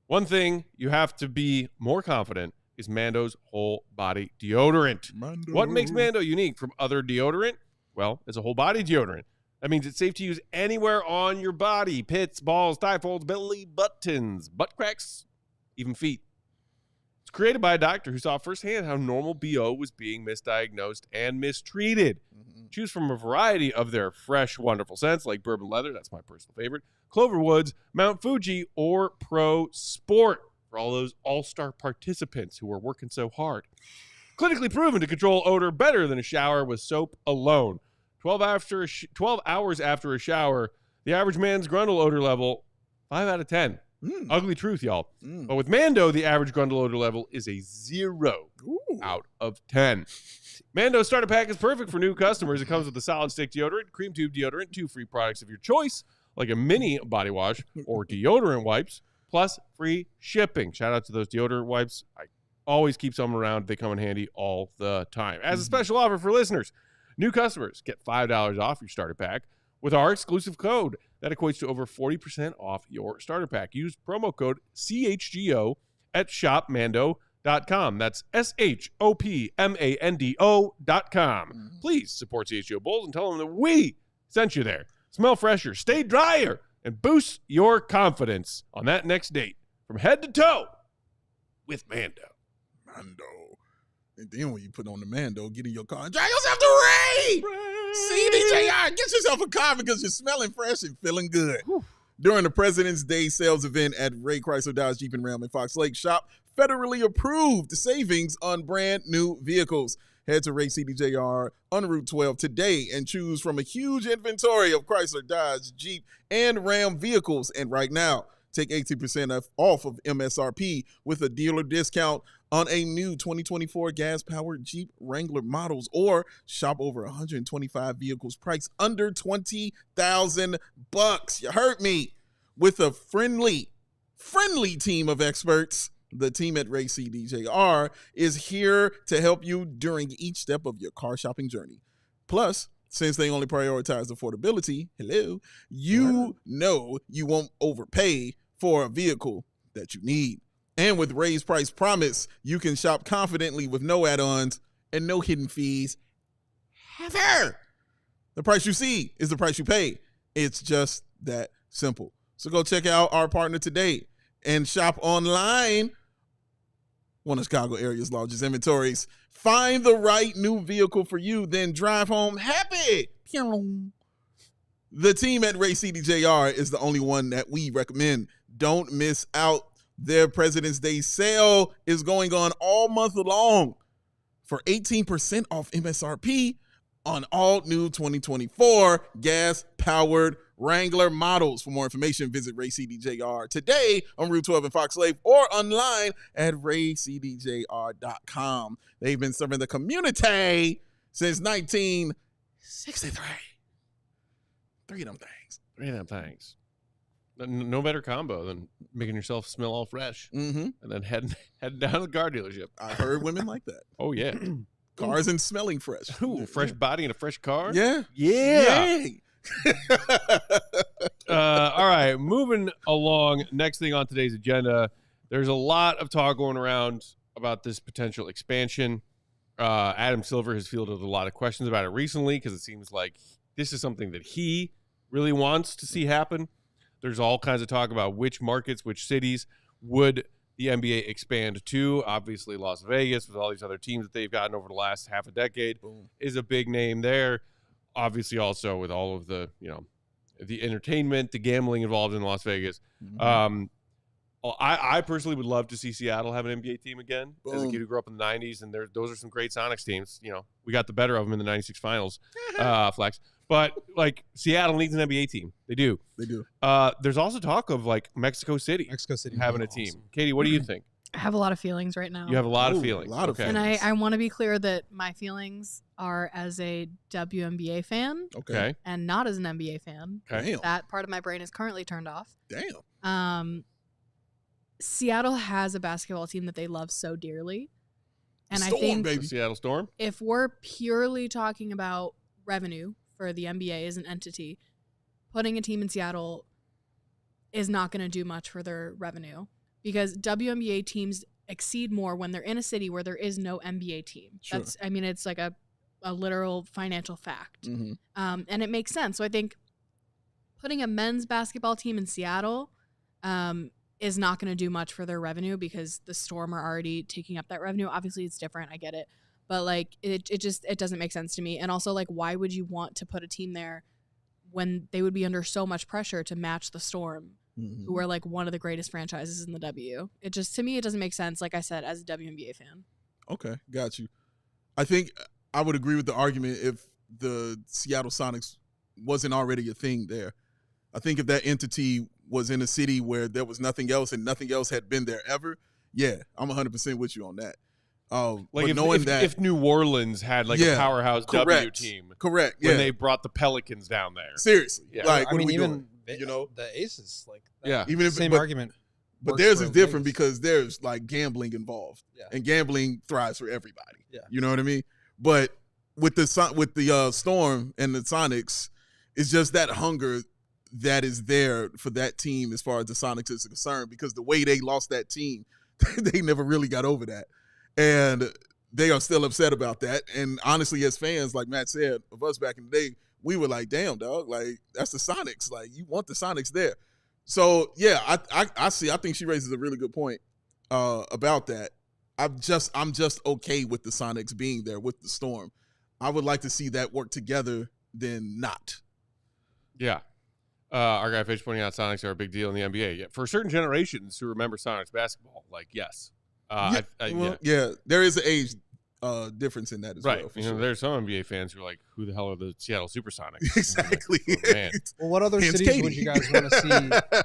One thing you have to be more confident is Mando's whole body deodorant. Mando. What makes Mando unique from other deodorant? Well, it's a whole body deodorant. That means it's safe to use anywhere on your body. Pits, balls, thigh folds, belly buttons, butt cracks, even feet. It's created by a doctor who saw firsthand how normal BO was being misdiagnosed and mistreated. Choose from a variety of their fresh, wonderful scents like bourbon leather, that's my personal favorite, Clover Woods, Mount Fuji, or Pro Sport for all those all-star participants who are working so hard. Clinically proven to control odor better than a shower with soap alone. 12 hours after a shower, the average man's grundle odor level, 5 out of 10. Ugly truth, y'all. But with Mando, the average grundle odor level is a 0 out of 10. Mando's starter pack is perfect for new customers. It comes with a solid stick deodorant, cream tube deodorant, 2 free products of your choice, like a mini body wash or deodorant wipes, plus free shipping. Shout out to those deodorant wipes. I always keep some around. They come in handy all the time. As a special offer for listeners, new customers get $5 off your starter pack with our exclusive code. That equates to over 40% off your starter pack. Use promo code CHGO at shopmando.com. That's SHOPMANDO.com. Please support CHGO Bulls and tell them that we sent you there. Smell fresher, stay drier, and boost your confidence on that next date from head to toe with Mando. And then when you put on the Mando, get in your car and drive yourself to Ray! CDJR, get yourself a car because you're smelling fresh and feeling good. Whew. During the President's Day sales event at Ray Chrysler Dodge Jeep and Ram in Fox Lake, shop federally approved savings on brand new vehicles. Head to Ray CDJR on Route 12 today and choose from a huge inventory of Chrysler, Dodge, Jeep, and Ram vehicles. And right now, take 18% off of MSRP with a dealer discount on a new 2024 gas-powered Jeep Wrangler models, or shop over 125 vehicles priced under $20,000. You heard me. With a friendly team of experts, the team at Ray CDJR is here to help you during each step of your car shopping journey. Plus, since they only prioritize affordability, you know you won't overpay for a vehicle that you need. And with Ray's Price Promise, you can shop confidently with no add-ons and no hidden fees ever. The price you see is the price you pay. It's just that simple. So go check out our partner today and shop online. One of Chicago area's largest inventories. Find the right new vehicle for you, then drive home happy. The team at Ray CDJR is the only one that we recommend. Don't miss out. Their President's Day sale is going on all month long for 18% off MSRP on all new 2024 gas-powered Wrangler models. For more information, visit Ray CDJR today on Route 12 in Fox Lake or online at raycdjr.com. They've been serving the community since 1963. Three of them things. No better combo than making yourself smell all fresh and then heading down to the car dealership. I heard women like that. Oh, yeah. Cars and smelling fresh. Ooh, fresh body and a fresh car? Yeah. Yay. All right, moving along. Next thing on today's agenda, there's a lot of talk going around about this potential expansion. Adam Silver has fielded a lot of questions about it recently because it seems like this is something that he really wants to see happen. There's all kinds of talk about which markets, which cities would the NBA expand to. Obviously, Las Vegas, with all these other teams that they've gotten over the last half a decade, is a big name there. Obviously, also with all of the, the entertainment, the gambling involved in Las Vegas. I personally would love to see Seattle have an NBA team again. As a kid who grew up in the 90s, and those are some great Sonics teams. We got the better of them in the 96 finals, Flex. But, Seattle needs an NBA team. They do. There's also talk of, Mexico City having a team. Katie, what do you think? I have a lot of feelings right now. You have a lot of feelings. And I want to be clear that my feelings are as a WNBA fan. Okay. And not as an NBA fan. Okay. Damn. That part of my brain is currently turned off. Damn. Seattle has a basketball team that they love so dearly. And Storm, I think baby. The Seattle Storm? if we're purely talking about revenue for the NBA as an entity, putting a team in Seattle is not going to do much for their revenue because WNBA teams exceed more when they're in a city where there is no NBA team. Sure. It's like a literal financial fact. And it makes sense. So I think putting a men's basketball team in Seattle is not going to do much for their revenue because the Storm are already taking up that revenue. Obviously, it's different. I get it. But, it doesn't make sense to me. And also, why would you want to put a team there when they would be under so much pressure to match the Storm, who are, one of the greatest franchises in the W? To me, it doesn't make sense, like I said, as a WNBA fan. Okay, got you. I think I would agree with the argument if the Seattle Sonics wasn't already a thing there. I think if that entity was in a city where there was nothing else and nothing else had been there ever, yeah, I'm 100% with you on that. If New Orleans had a powerhouse W team, correct, when they brought the Pelicans down there, seriously, what are we doing? The Aces, even if same argument. But theirs is different because there's gambling involved, and gambling thrives for everybody. Yeah. You know what I mean? But with the Storm and the Sonics, it's just that hunger that is there for that team as far as the Sonics is concerned because the way they lost that team, they never really got over that. And they are still upset about that. And honestly, as fans, like Matt said, of us back in the day, we were like, damn, dog, that's the Sonics. You want the Sonics there. So, yeah, I see. I think she raises a really good point about that. I'm just okay with the Sonics being there with the Storm. I would like to see that work together than not. Yeah. Our guy Fish pointing out Sonics are a big deal in the NBA. Yeah, for certain generations who remember Sonics basketball, yes. There is an age difference in that as well. For sure. There's some NBA fans who are like, who the hell are the Seattle Supersonics? Exactly. Man. Well, what other cities would you guys want to see?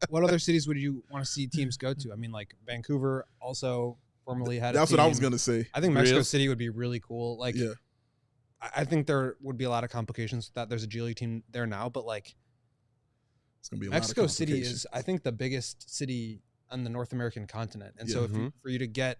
What other cities would you want to see teams go to? I mean, Vancouver also formerly had That's a team. what I was going to say. I think Mexico City would be really cool. Yeah. I think there would be a lot of complications with that. There's a G League team there now, but it's gonna be Mexico City is, I think, the biggest city on the North American continent. And so for you to get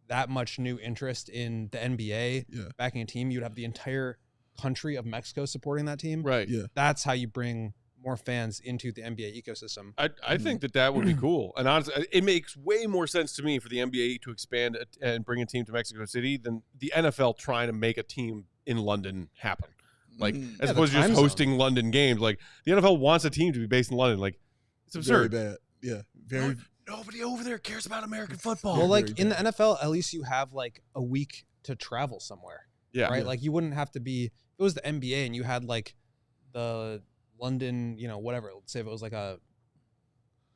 that much new interest in the NBA backing a team, you'd have the entire country of Mexico supporting that team. Right. Yeah. That's how you bring more fans into the NBA ecosystem. I think that would be cool. And honestly, it makes way more sense to me for the NBA to expand and bring a team to Mexico City than the NFL trying to make a team in London happen. As opposed to just hosting London games. The NFL wants a team to be based in London. It's absurd. Very bad. Yeah. Very. Nobody over there cares about American football. Well, in the NFL, at least you have a week to travel somewhere. Yeah. Right? You wouldn't have to be, if it was the NBA and you had the London, whatever, let's say if it was a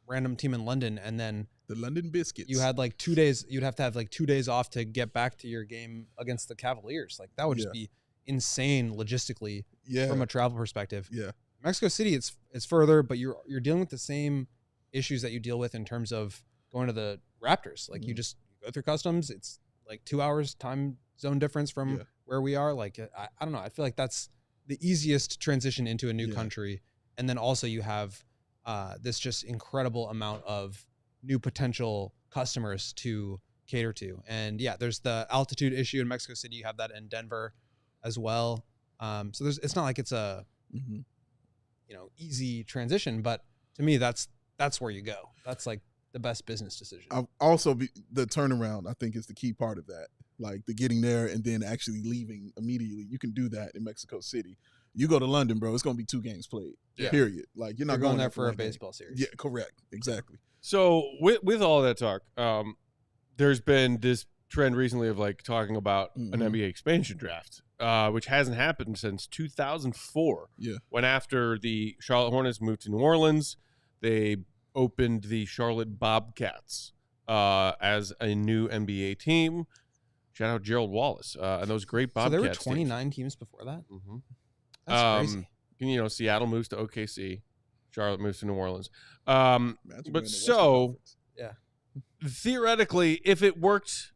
random team in London and then the London Biscuits. You had 2 days, you'd have to have 2 days off to get back to your game against the Cavaliers. That would just be insane logistically from a travel perspective. Yeah. Mexico City, it's further, but you're dealing with the same issues that you deal with in terms of going to the Raptors. Like you just go through customs. It's like 2 hours time zone difference from where we are. Like I don't know. I feel like that's the easiest transition into a new country. And then also you have this just incredible amount of new potential customers to cater to. And yeah, there's the altitude issue in Mexico City. You have that in Denver as well. So it's not like it's a easy transition, but to me that's where you go. That's like the best business decision. The turnaround, I think, is the key part of that. Like the getting there and then actually leaving immediately. You can do that in Mexico City. You go to London, bro, it's going to be 2 games played. Yeah. Period. Like you're not going there for a baseball series. Yeah, correct. Exactly. So with all that talk, there's been this trend recently of like talking about an NBA expansion draft, which hasn't happened since 2004. Yeah. When after the Charlotte Hornets moved to New Orleans, they opened the Charlotte Bobcats as a new NBA team. Shout out Gerald Wallace and those great Bobcats. So there were 29 teams before that? Mm-hmm. That's crazy. Seattle moves to OKC. Charlotte moves to New Orleans. But so, theoretically, if it worked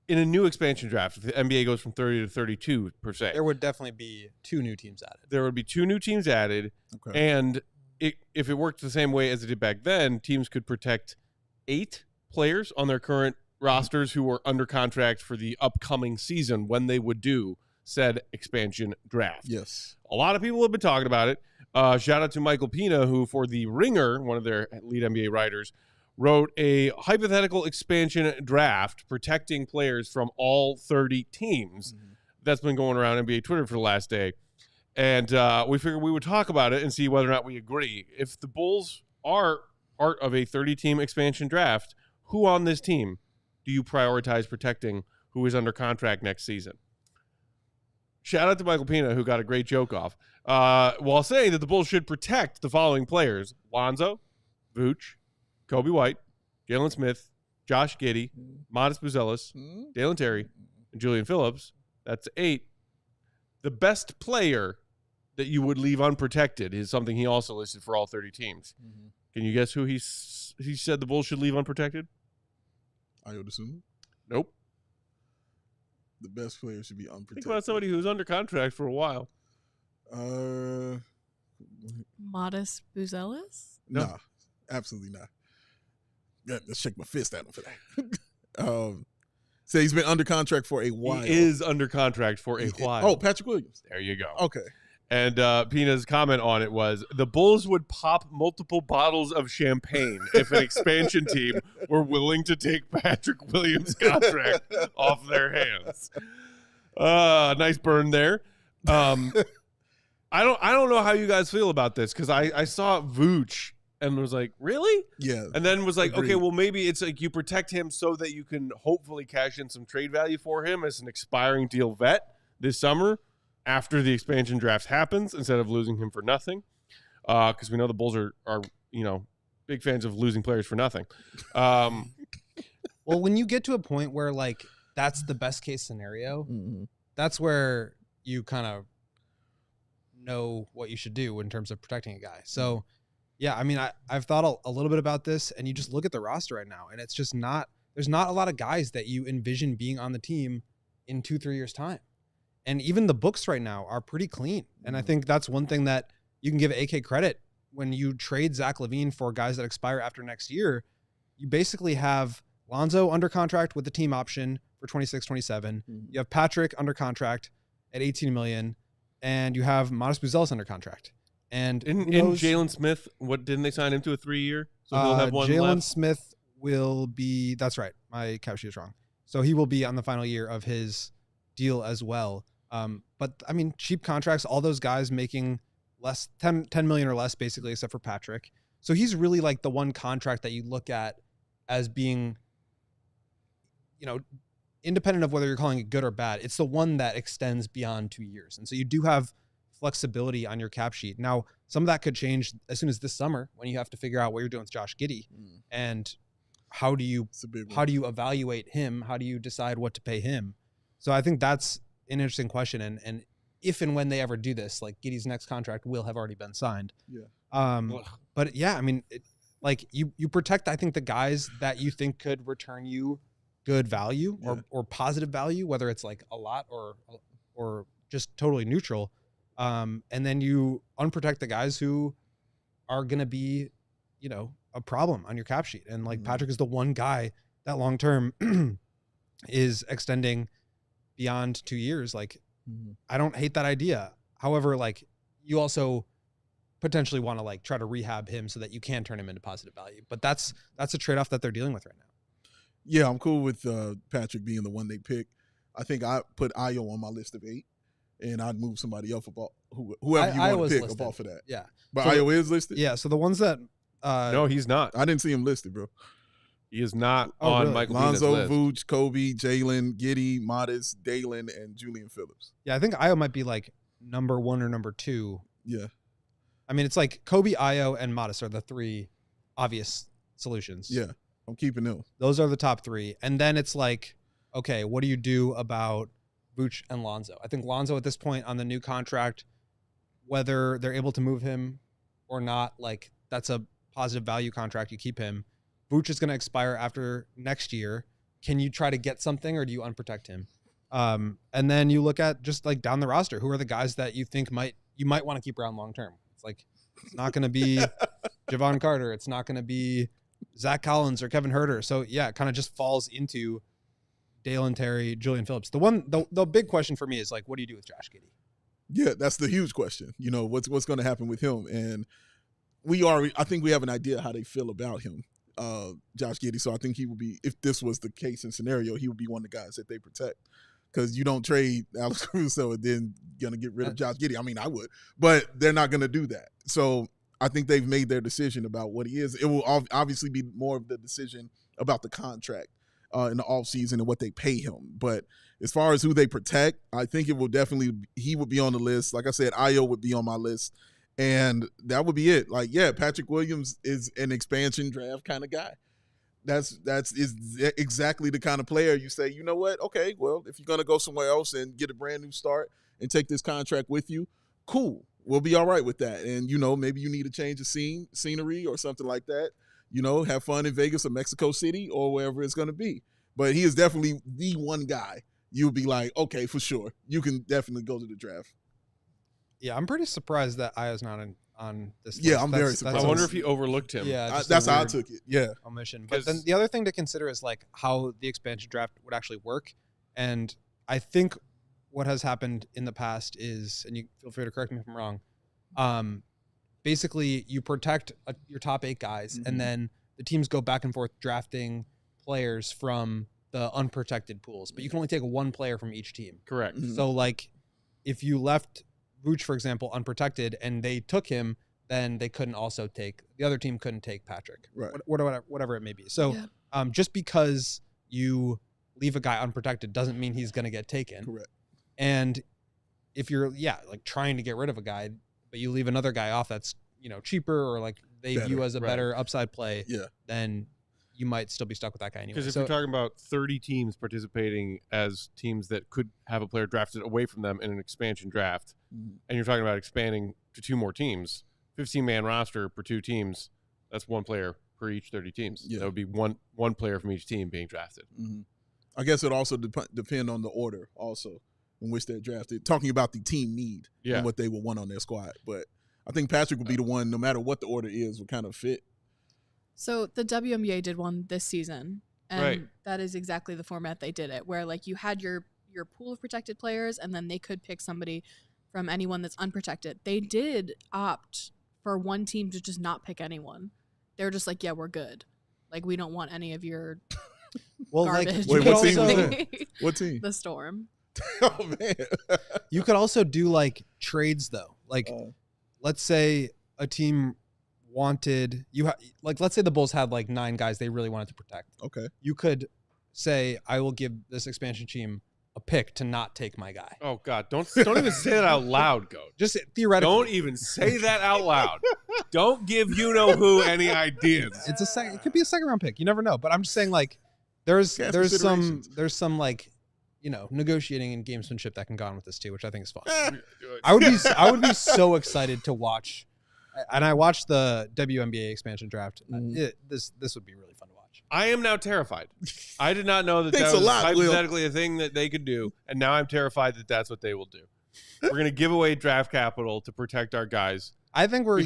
in a new expansion draft, if the NBA goes from 30 to 32 per se, there would definitely be 2 new teams added. There would be 2 new teams added. Okay. And if it worked the same way as it did back then, teams could protect 8 players on their current rosters who were under contract for the upcoming season when they would do said expansion draft. Yes. A lot of people have been talking about it. Shout out to Michael Pina, who for The Ringer, one of their lead NBA writers, wrote a hypothetical expansion draft protecting players from all 30 teams. That's been going around NBA Twitter for the last day. And we figured we would talk about it and see whether or not we agree. If the Bulls are part of a 30-team expansion draft, who on this team do you prioritize protecting who is under contract next season? Shout out to Michael Pina, who got a great joke off, while saying that the Bulls should protect the following players: Lonzo, Vooch, Kobe White, Jalen Smith, Josh Giddey, Matas Buzelis, Dalen Terry, and Julian Phillips. That's 8. The best player that you would leave unprotected is something he also listed for all 30 teams. Can you guess who he said the Bulls should leave unprotected? Ayo Dosunmu? Nope. The best player should be unprotected. Think about somebody who's under contract for a while. Matas Buzelis? No. Nah, absolutely not. Yeah, let's shake my fist at him for that. So he's been under contract for a while. He is under contract for a while. Oh, Patrick Williams. There you go. Okay. And Pina's comment on it was, the Bulls would pop multiple bottles of champagne if an expansion team were willing to take Patrick Williams' contract off their hands. Nice burn there. I don't know how you guys feel about this, because I saw Vooch and was like, really? Yeah. And then was like, agreed. Okay, well, maybe it's like you protect him so that you can hopefully cash in some trade value for him as an expiring deal vet this summer after the expansion draft happens, instead of losing him for nothing. Because we know the Bulls are big fans of losing players for nothing. Well, when you get to a point where like that's the best case scenario, that's where you kind of know what you should do in terms of protecting a guy. So yeah, I mean, I've thought a little bit about this, and you just look at the roster right now, and it's just there's not a lot of guys that you envision being on the team in 2-3 years time. And even the books right now are pretty clean. And I think that's one thing that you can give AK credit. When you trade Zach LaVine for guys that expire after next year, you basically have Lonzo under contract with the team option for 26-27. You have Patrick under contract at $18 million, and you have Matas Buzelis under contract. And in Jalen Smith, didn't they sign him to a 3-year? So he'll have one Jalen left? Smith will be, that's right. My cap sheet is wrong. So he will be on the final year of his deal as well. But I mean, cheap contracts, all those guys making less 10 million or less, basically, except for Patrick. So he's really like the one contract that you look at as being, independent of whether you're calling it good or bad. It's the one that extends beyond 2 years. And so you do have flexibility on your cap sheet. Now, some of that could change as soon as this summer, when you have to figure out what you're doing with Josh Giddey and how do you evaluate him? How do you decide what to pay him? So I think that's an interesting question. And if and when they ever do this, like Giddey's next contract will have already been signed. Yeah. But yeah, I mean, like you protect, I think, the guys that you think could return you good value or positive value, whether it's like a lot or just totally neutral. And then you unprotect the guys who are going to be, you know, a problem on your cap sheet. And like Patrick is the one guy that long term is extending beyond 2 years. Like, I don't hate that idea. However, like you also potentially want to like try to rehab him so that you can turn him into positive value. But that's a trade-off that they're dealing with right now. Yeah, I'm cool with Patrick being the one they pick. I think I put Ayo on my list of 8, and I'd move somebody else about whoever you want to pick up off of that. Yeah, but so Ayo is listed. Yeah, so the ones that no, he's not. I didn't see him listed, bro. He is not on really? Michael Lonzo, Dina's list. Vooch, Kobe, Jalen, Giddey, Matas, Dalen, and Julian Phillips. Yeah, I think Ayo might be like number 1 or number 2. Yeah. I mean, it's like Kobe, Ayo, and Matas are the 3 obvious solutions. Yeah, I'm keeping them. Those are the top 3. And then it's like, okay, what do you do about Vooch and Lonzo? I think Lonzo at this point on the new contract, whether they're able to move him or not, like that's a positive value contract. You keep him. Vooch is going to expire after next year. Can you try to get something or do you unprotect him? And then you look at just like down the roster, who are the guys that you think you might want to keep around long term? It's like, it's not going to be Javon Carter. It's not going to be Zach Collins or Kevin Huerter. So yeah, it kind of just falls into Dalen Terry, Julian Phillips. The big question for me is like, what do you do with Josh Giddey? Yeah, that's the huge question. You know, what's going to happen with him? And I think we have an idea how they feel about him, Josh Giddey. So I think he would be, if this was the case and scenario, he would be one of the guys that they protect. Because you don't trade Alex Caruso and then going to get rid of Josh Giddey. I mean, I would, but they're not going to do that. So I think they've made their decision about what he is. It will obviously be more of the decision about the contract in the offseason and what they pay him. But as far as who they protect, I think it will definitely, he would be on the list. Like I said, Ayo would be on my list. And that would be it. Like, yeah, Patrick Williams is an expansion draft kind of guy. That's exactly the kind of player you say, you know what? Okay, well, if you're going to go somewhere else and get a brand new start and take this contract with you, cool. We'll be all right with that. And, you know, maybe you need a change of scenery or something like that. You know, have fun in Vegas or Mexico City or wherever it's going to be. But he is definitely the one guy you'll be like, okay, for sure. You can definitely go to the draft. Yeah, I'm pretty surprised that Ayo's not on this list. Yeah, I'm very surprised. I wonder if he overlooked him. Yeah, that's how I took it. Yeah. Omission. But then the other thing to consider is like how the expansion draft would actually work. And I think what has happened in the past is, and you feel free to correct me if I'm wrong, basically you protect your top 8 guys, and then the teams go back and forth drafting players from the unprotected pools. But you can only take 1 player from each team. Correct. So like if you left Vooch, for example, unprotected, and they took him, then they couldn't also take, the other team couldn't take Patrick, right? Whatever it may be. So just because you leave a guy unprotected doesn't mean he's going to get taken. Correct. And if you're, like trying to get rid of a guy, but you leave another guy off that's, you know, cheaper or like they view as a better upside play, then you might still be stuck with that guy anyway. Because if you're talking about 30 teams participating as teams that could have a player drafted away from them in an expansion draft, and you're talking about expanding to 2 more teams, 15-man roster per 2 teams, that's 1 player per each 30 teams. That would be one player from each team being drafted. I guess it also depend on the order also in which they're drafted. Talking about the team need and what they will want on their squad. But I think Patrick would be the one, no matter what the order is, would kind of fit. So the WNBA did one this season, and that is exactly the format they did it, where like you had your pool of protected players, and then they could pick somebody from anyone that's unprotected. They did opt for one team to just not pick anyone. They were just like, yeah, we're good. Like, we don't want any of your garbage. Like, wait, what team was that? What team? The Storm. Oh, man. You could also do like trades though. Like, let's say a team wanted let's say the Bulls had like 9 guys they really wanted to protect. Okay. You could say, I will give this expansion team a pick to not take my guy. Oh God, don't even say that out loud, Goat. Just theoretically. Don't even say that out loud. Don't give you know who any ideas. It could be a 2nd round pick. You never know. But I'm just saying, like, there's some like negotiating and gamesmanship that can go on with this too, which I think is fun. I would be so excited to watch, and I watched the WNBA expansion draft. This would be really fun to watch. I am now terrified. I did not know that Thanks that was a lot, hypothetically a thing that they could do, and now I'm terrified that that's what they will do. We're going to give away draft capital to protect our guys. I think we're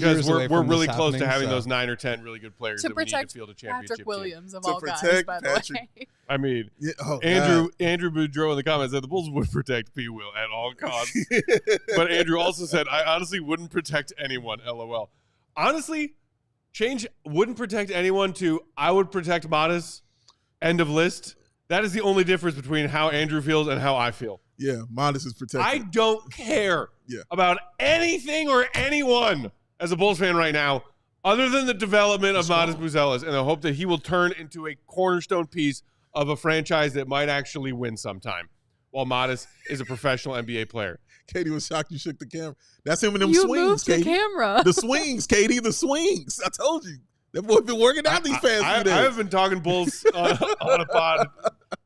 really close to having those 9 or 10 really good players to that we need to protect field a championship Patrick Williams team. of all guys, by the way. I mean, God. Andrew Boudreau in the comments said the Bulls would protect P. Will at all costs. But Andrew also said, I honestly wouldn't protect anyone, LOL. Honestly, change wouldn't protect anyone to I would protect Matas, end of list. That is the only difference between how Andrew feels and how I feel. Yeah, Matas is protected. I don't care about anything or anyone as a Bulls fan right now, other than the development of Matas Buzelis and the hope that he will turn into a cornerstone piece of a franchise that might actually win sometime, while Matas is a professional NBA player. Katie was shocked you shook the camera. That's him in them you swings, moved Katie. the camera. The swings, Katie, the swings. I told you. That boy been working out these past few days. I have been talking Bulls on a pod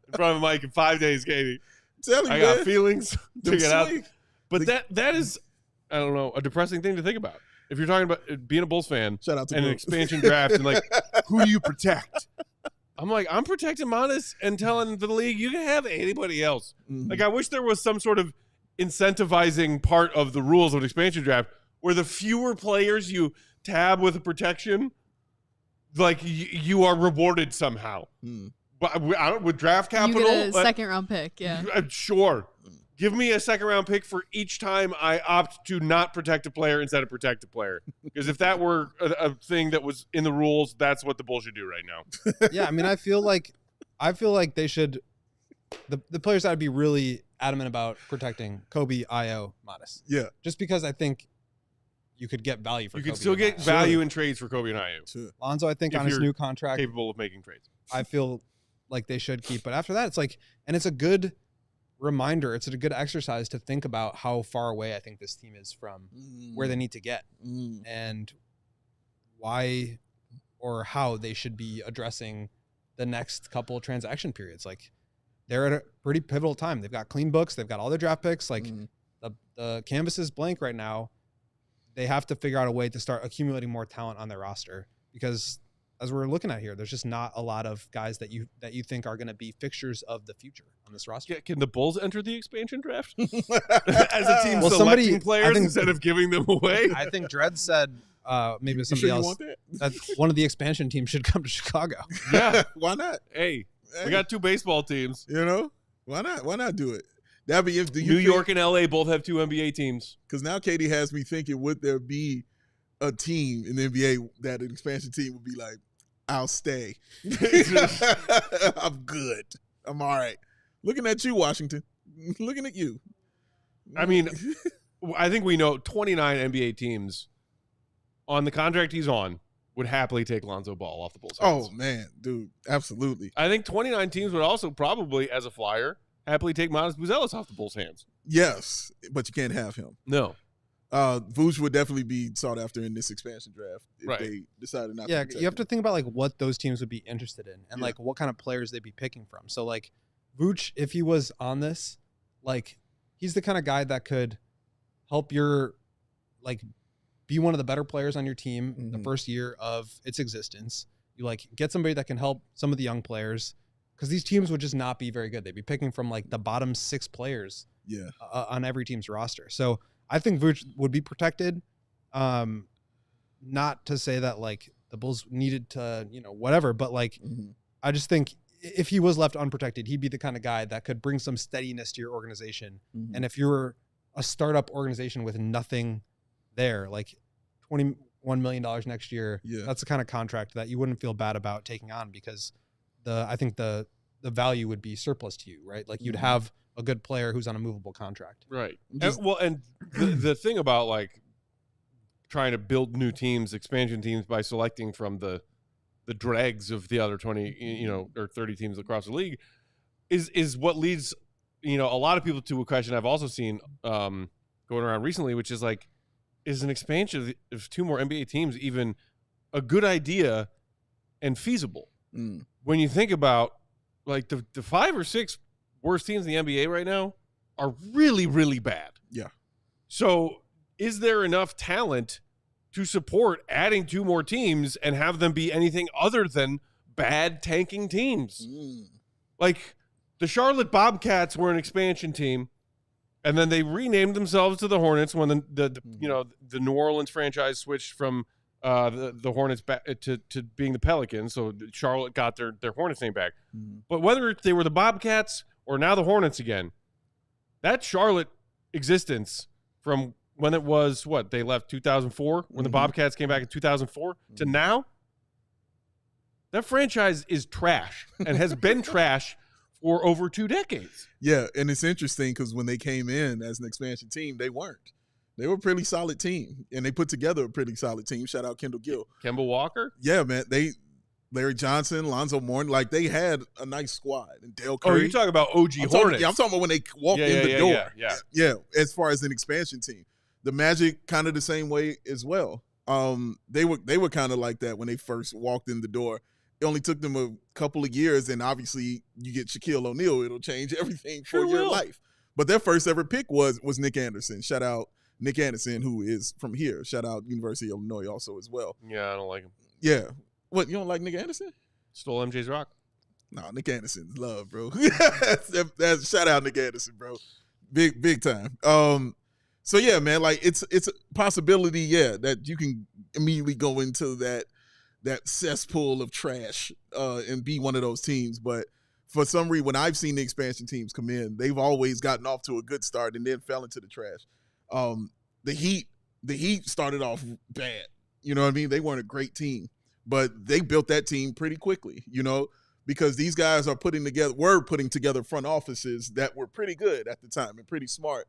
in front of a mic in 5 days, Katie. Tell you, I got feelings to get out. But that is, I don't know, a depressing thing to think about. If you're talking about being a Bulls fan Shout out to and an expansion draft and like, who do you protect? I'm like, I'm protecting Matas and telling the league, you can have anybody else. Mm-hmm. Like, I wish there was some sort of incentivizing part of the rules of an expansion draft where the fewer players you tab with a protection, like you are rewarded somehow. But with draft capital, You get a second-round pick, yeah. Sure. Give me a second-round pick for each time I opt to not protect a player instead of protect a player. Because if that were a thing that was in the rules, that's what the Bulls should do right now. Yeah, I mean, I feel like they should. The players that would be really adamant about protecting Kobe, Io, Matas. Yeah, just because I think you could get value for. You Kobe could still get value in trades for Kobe and Io. Sure. Lonzo, I think on his new contract, capable of making trades. I feel like they should keep, but after that, it's like, and it's a good reminder. It's a good exercise to think about how far away I think this team is from where they need to get and why or how they should be addressing the next couple transaction periods. Like, they're at a pretty pivotal time. They've got clean books. They've got all their draft picks. Like the canvas is blank right now. They have to figure out a way to start accumulating more talent on their roster, because as we're looking at here, there's just not a lot of guys that you think are going to be fixtures of the future on this roster. Yeah, can the Bulls enter the expansion draft as a team selecting players instead of giving them away? I think Dredd said maybe somebody else that one of the expansion teams should come to Chicago. Yeah, why not? Hey, we got 2 baseball teams. You know, why not? Why not do it? That'd be if New York and LA both have 2 NBA teams. Because now Katie has me thinking, would there be a team in the NBA that an expansion team would be like, I'll stay. I'm good. I'm all right. Looking at you, Washington. Looking at you. I mean, I think we know 29 NBA teams on the contract he's on would happily take Lonzo Ball off the Bulls' hands. Oh, man, dude. Absolutely. I think 29 teams would also probably, as a flyer, happily take Matas Buzelis off the Bulls' hands. Yes, but you can't have him. No. Vooch would definitely be sought after in this expansion draft if they decided not to. Yeah, you have to think about like what those teams would be interested in and like what kind of players they'd be picking from. So like Vooch, if he was on this, like he's the kind of guy that could help your like be one of the better players on your team the first year of its existence. You like get somebody that can help some of the young players, because these teams would just not be very good. They'd be picking from like the bottom 6 players on every team's roster. So I think Vooch would be protected. Not to say that like the Bulls needed to, whatever, but like I just think if he was left unprotected, he'd be the kind of guy that could bring some steadiness to your organization. And if you're a startup organization with nothing there, like $21 million next year, that's the kind of contract that you wouldn't feel bad about taking on, because I think the value would be surplus to you, right? Like you'd have a good player who's on a movable contract. Right. And the thing about like trying to build new teams, expansion teams, by selecting from the dregs of the other 20, or 30 teams across the league is what leads, a lot of people to a question I've also seen going around recently, which is like, is an expansion of 2 more NBA teams even a good idea and feasible? When you think about like the 5 or 6 worst teams in the NBA right now are really, really bad. Yeah. So is there enough talent to support adding 2 more teams and have them be anything other than bad tanking teams? Like the Charlotte Bobcats were an expansion team, and then they renamed themselves to the Hornets when the New Orleans franchise switched from the Hornets back to being the Pelicans. So Charlotte got their Hornets name back. But whether they were the Bobcats or now the Hornets again, that Charlotte existence from when it was they left 2004 when the Bobcats came back in 2004 to now, that franchise is trash and has been trash for over 2 decades. Yeah, and it's interesting because when they came in as an expansion team, they weren't. They were a pretty solid team, and they put together a pretty solid team. Shout out Kendall Gill. Kemba Walker? Yeah, man. Larry Johnson, Lonzo Mourning, like they had a nice squad. And Dale Curry. Oh, you're talking about OG Hornets. I'm talking about when they walked in the door. Yeah. As far as an expansion team. The Magic kind of the same way as well. They were kind of like that when they first walked in the door. It only took them a couple of years, and obviously you get Shaquille O'Neal, it'll change everything for your life. But their first ever pick was Nick Anderson. Shout out Nick Anderson, who is from here. Shout out University of Illinois also as well. Yeah, I don't like him. Yeah. What, you don't like Nick Anderson? Stole MJ's rock. Nah, Nick Anderson's love, bro. That's shout out Nick Anderson, bro. Big time. So yeah, man, like it's a possibility, that you can immediately go into that cesspool of trash and be one of those teams. But for some reason, when I've seen the expansion teams come in, they've always gotten off to a good start and then fell into the trash. The Heat started off bad. You know what I mean? They weren't a great team, but they built that team pretty quickly, because these guys were putting together front offices that were pretty good at the time and pretty smart,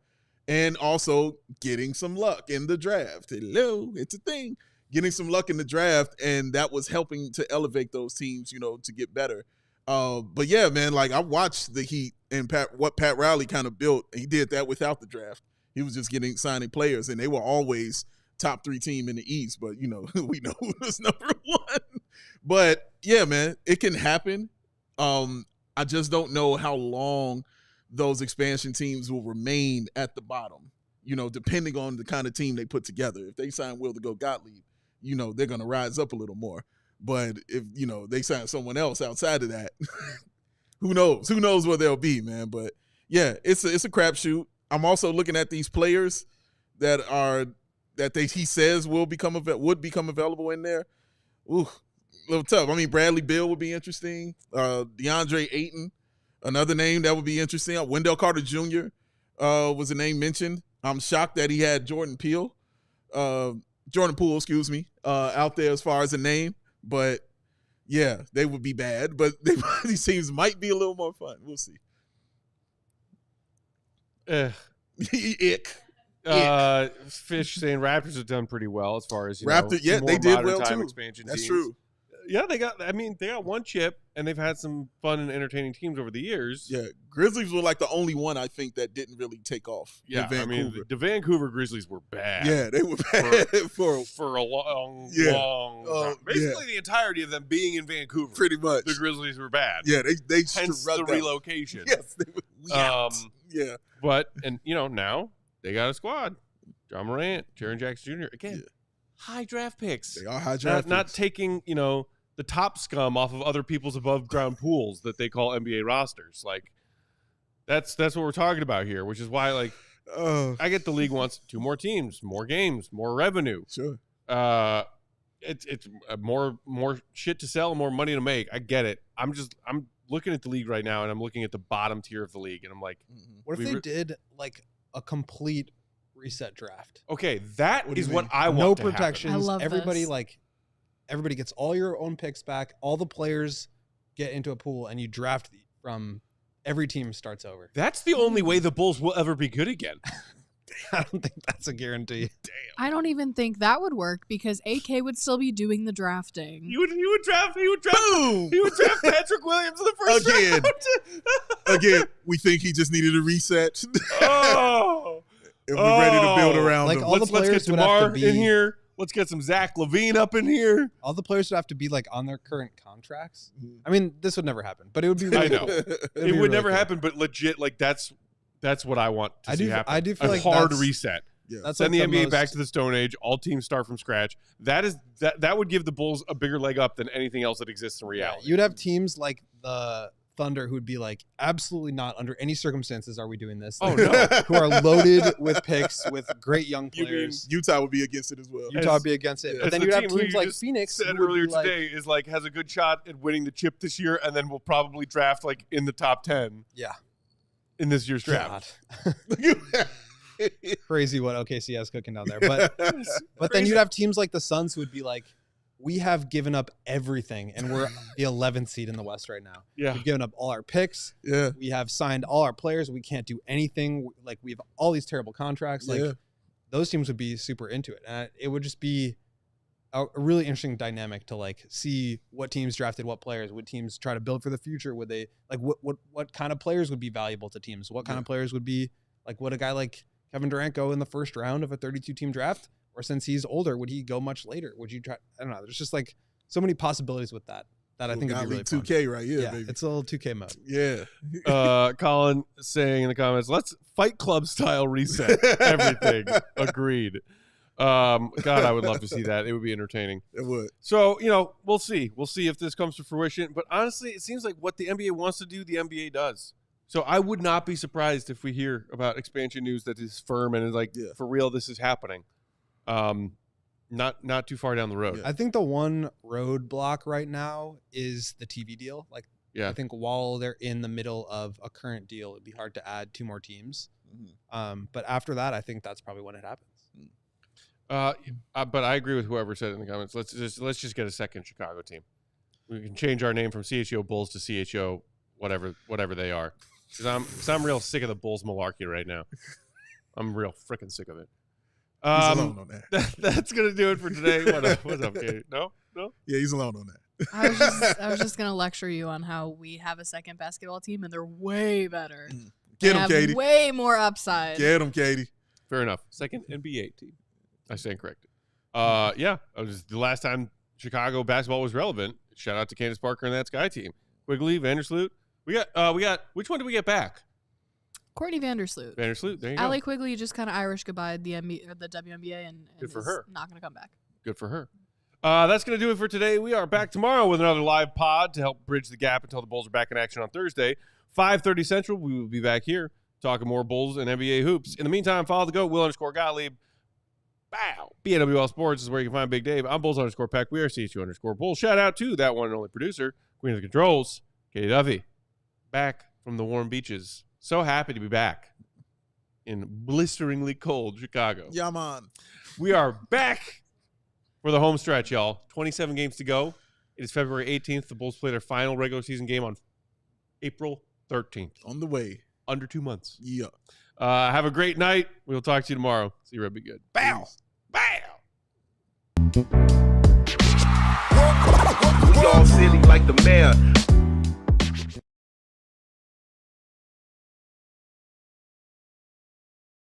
and also getting some luck in the draft. Hello, it's a thing. Getting some luck in the draft, and that was helping to elevate those teams, to get better. But yeah, man, like I watched the Heat and what Pat Riley kind of built. He did that without the draft. He was just signing players, and they were always top 3 team in the East. But we know who was number 1. But yeah, man, it can happen. I just don't know how long those expansion teams will remain at the bottom. Depending on the kind of team they put together. If they sign Will Gottlieb, they're going to rise up a little more. But if, they sign someone else outside of that, who knows? Who knows where they'll be, man? But yeah, it's a crapshoot. I'm also looking at these players that he says would become available in there. Ooh, a little tough. I mean, Bradley Beal would be interesting. DeAndre Ayton, another name that would be interesting. Wendell Carter Jr. Was a name mentioned. I'm shocked that he had Jordan Poole, out there as far as a name. But yeah, they would be bad. But these teams might be a little more fun. We'll see. Ick. Fish saying Raptors have done pretty well as far as they did well too. That's true. Yeah, they got one chip, and they've had some fun and entertaining teams over the years. Yeah, Grizzlies were like the only one I think that didn't really take off. Yeah, the Vancouver Grizzlies were bad. Yeah, they were bad for a long time. Basically, the entirety of them being in Vancouver. Pretty much. The Grizzlies were bad. Yeah, they hence the relocation. Yes, they were. Yeah. But, now they got a squad. John Morant, Jaren Jackson Jr. Again, high draft picks. They are high draft picks. Not taking, the top scum off of other people's above ground pools that they call NBA rosters. Like, that's what we're talking about here, which is why, like, I get the league wants 2 more teams, more games, more revenue. Sure. It's more shit to sell, more money to make. I get it. I'm looking at the league right now, and I'm looking at the bottom tier of the league, and I'm like, what if they did like a complete reset draft? Okay, that is what I want. No to protections. I love everybody this. Everybody gets all your own picks back. All the players get into a pool, and you draft from every team starts over. That's the only way the Bulls will ever be good again. I don't think that's a guarantee. Damn. I don't even think that would work because AK would still be doing the drafting. He would draft. Boom! He would draft Patrick Williams in the first round. Again, we think he just needed a reset. Oh. And we're ready to build around him. All the players let's get DeMar in here. Let's get some Zach LaVine up in here. All the players would have to be like on their current contracts. I mean, this would never happen, but it would be. Really I know cool. it would never happen, but legit, like that's what I want to see happen. I do feel a like hard that's, reset. Yeah. That's Send like the NBA most, back to the Stone Age. All teams start from scratch. That would give the Bulls a bigger leg up than anything else that exists in reality. You'd have teams like the Thunder who would be like, absolutely not under any circumstances are we doing this. Oh, Like, no. who are loaded with picks with great young You mean players. Utah would be against it as well. Utah would be against it. yeah. But As then the you'd have team who teams you like just Phoenix said who would earlier be like, today is like has a good shot at winning the chip this year, and then will probably draft like in the top 10 yeah, in this year's draft. God. Crazy what OKC has cooking down there. But then Crazy. you'd have teams like the Suns who would be like, we have given up everything and we're the 11th seed in the West right now. Yeah. We've given up all our picks. Yeah. We have signed all our players. We can't do anything. Like we have all these terrible contracts. Like Yeah. those teams would be super into it. And it would just be a really interesting dynamic to like see what teams drafted what players. Would teams try to build for the future? Would they like what kind of players would be valuable to teams? What kind of players would be like, would a guy like Kevin Durant go in the first round of a 32 team draft? Or since he's older, would he go much later? Would you try? I don't know. There's just like so many possibilities with that I think would be really fun. 2K right here, Yeah, baby. it's a little 2K mode. Yeah. Colin saying in the comments, let's Fight Club style reset everything. Agreed. God, I would love to see that. It would be entertaining. It would. So, we'll see. We'll see if this comes to fruition. But honestly, it seems like what the NBA wants to do, the NBA does. So I would not be surprised if we hear about expansion news that is firm and is like, for real, this is happening. Not too far down the road. Yeah. I think the one roadblock right now is the TV deal. Like, I think while they're in the middle of a current deal, it'd be hard to add 2 more teams. Mm-hmm. But after that, I think that's probably when it happens. But I agree with whoever said it in the comments. Let's just get a second Chicago team. We can change our name from CHGO Bulls to CHGO whatever they are. Because I'm real sick of the Bulls malarkey right now. I'm real freaking sick of it. He's alone on that. That's gonna do it for today. What's up, Katie? No. Yeah, he's alone on that. I was just gonna lecture you on how we have a second basketball team and they're way better. Get They him, have Katie. Way more upside. Get him, Katie. Fair enough. Second NBA team. I stand corrected. It was the last time Chicago basketball was relevant. Shout out to Candace Parker and that Sky team. Quigley, Vandersloot. We got. Which one did we get back? Courtney Vandersloot. Vandersloot. There you go. Allie Quigley just kind of Irish goodbye the WNBA and Good for is her. not going to come back. Good for her. That's going to do it for today. We are back tomorrow with another live pod to help bridge the gap until the Bulls are back in action on Thursday. 5:30 Central, we will be back here talking more Bulls and NBA hoops. In the meantime, follow the GOAT, Will_Gottlieb. Bow. BAWL Sports is where you can find Big Dave. I'm Bulls_Peck. We are CHGO_Bulls. Shout out to that one and only producer, Queen of the Controls, Katie Duffy. Back from the warm beaches. So happy to be back in blisteringly cold Chicago. Yeah, man. We are back for the home stretch, y'all. 27 games to go. It is February 18th. The Bulls play their final regular season game on April 13th. On the way. Under 2 months. Yeah. Have a great night. We'll talk to you tomorrow. See you, Red. Be good. Bow. Bow. We all silly like the mayor.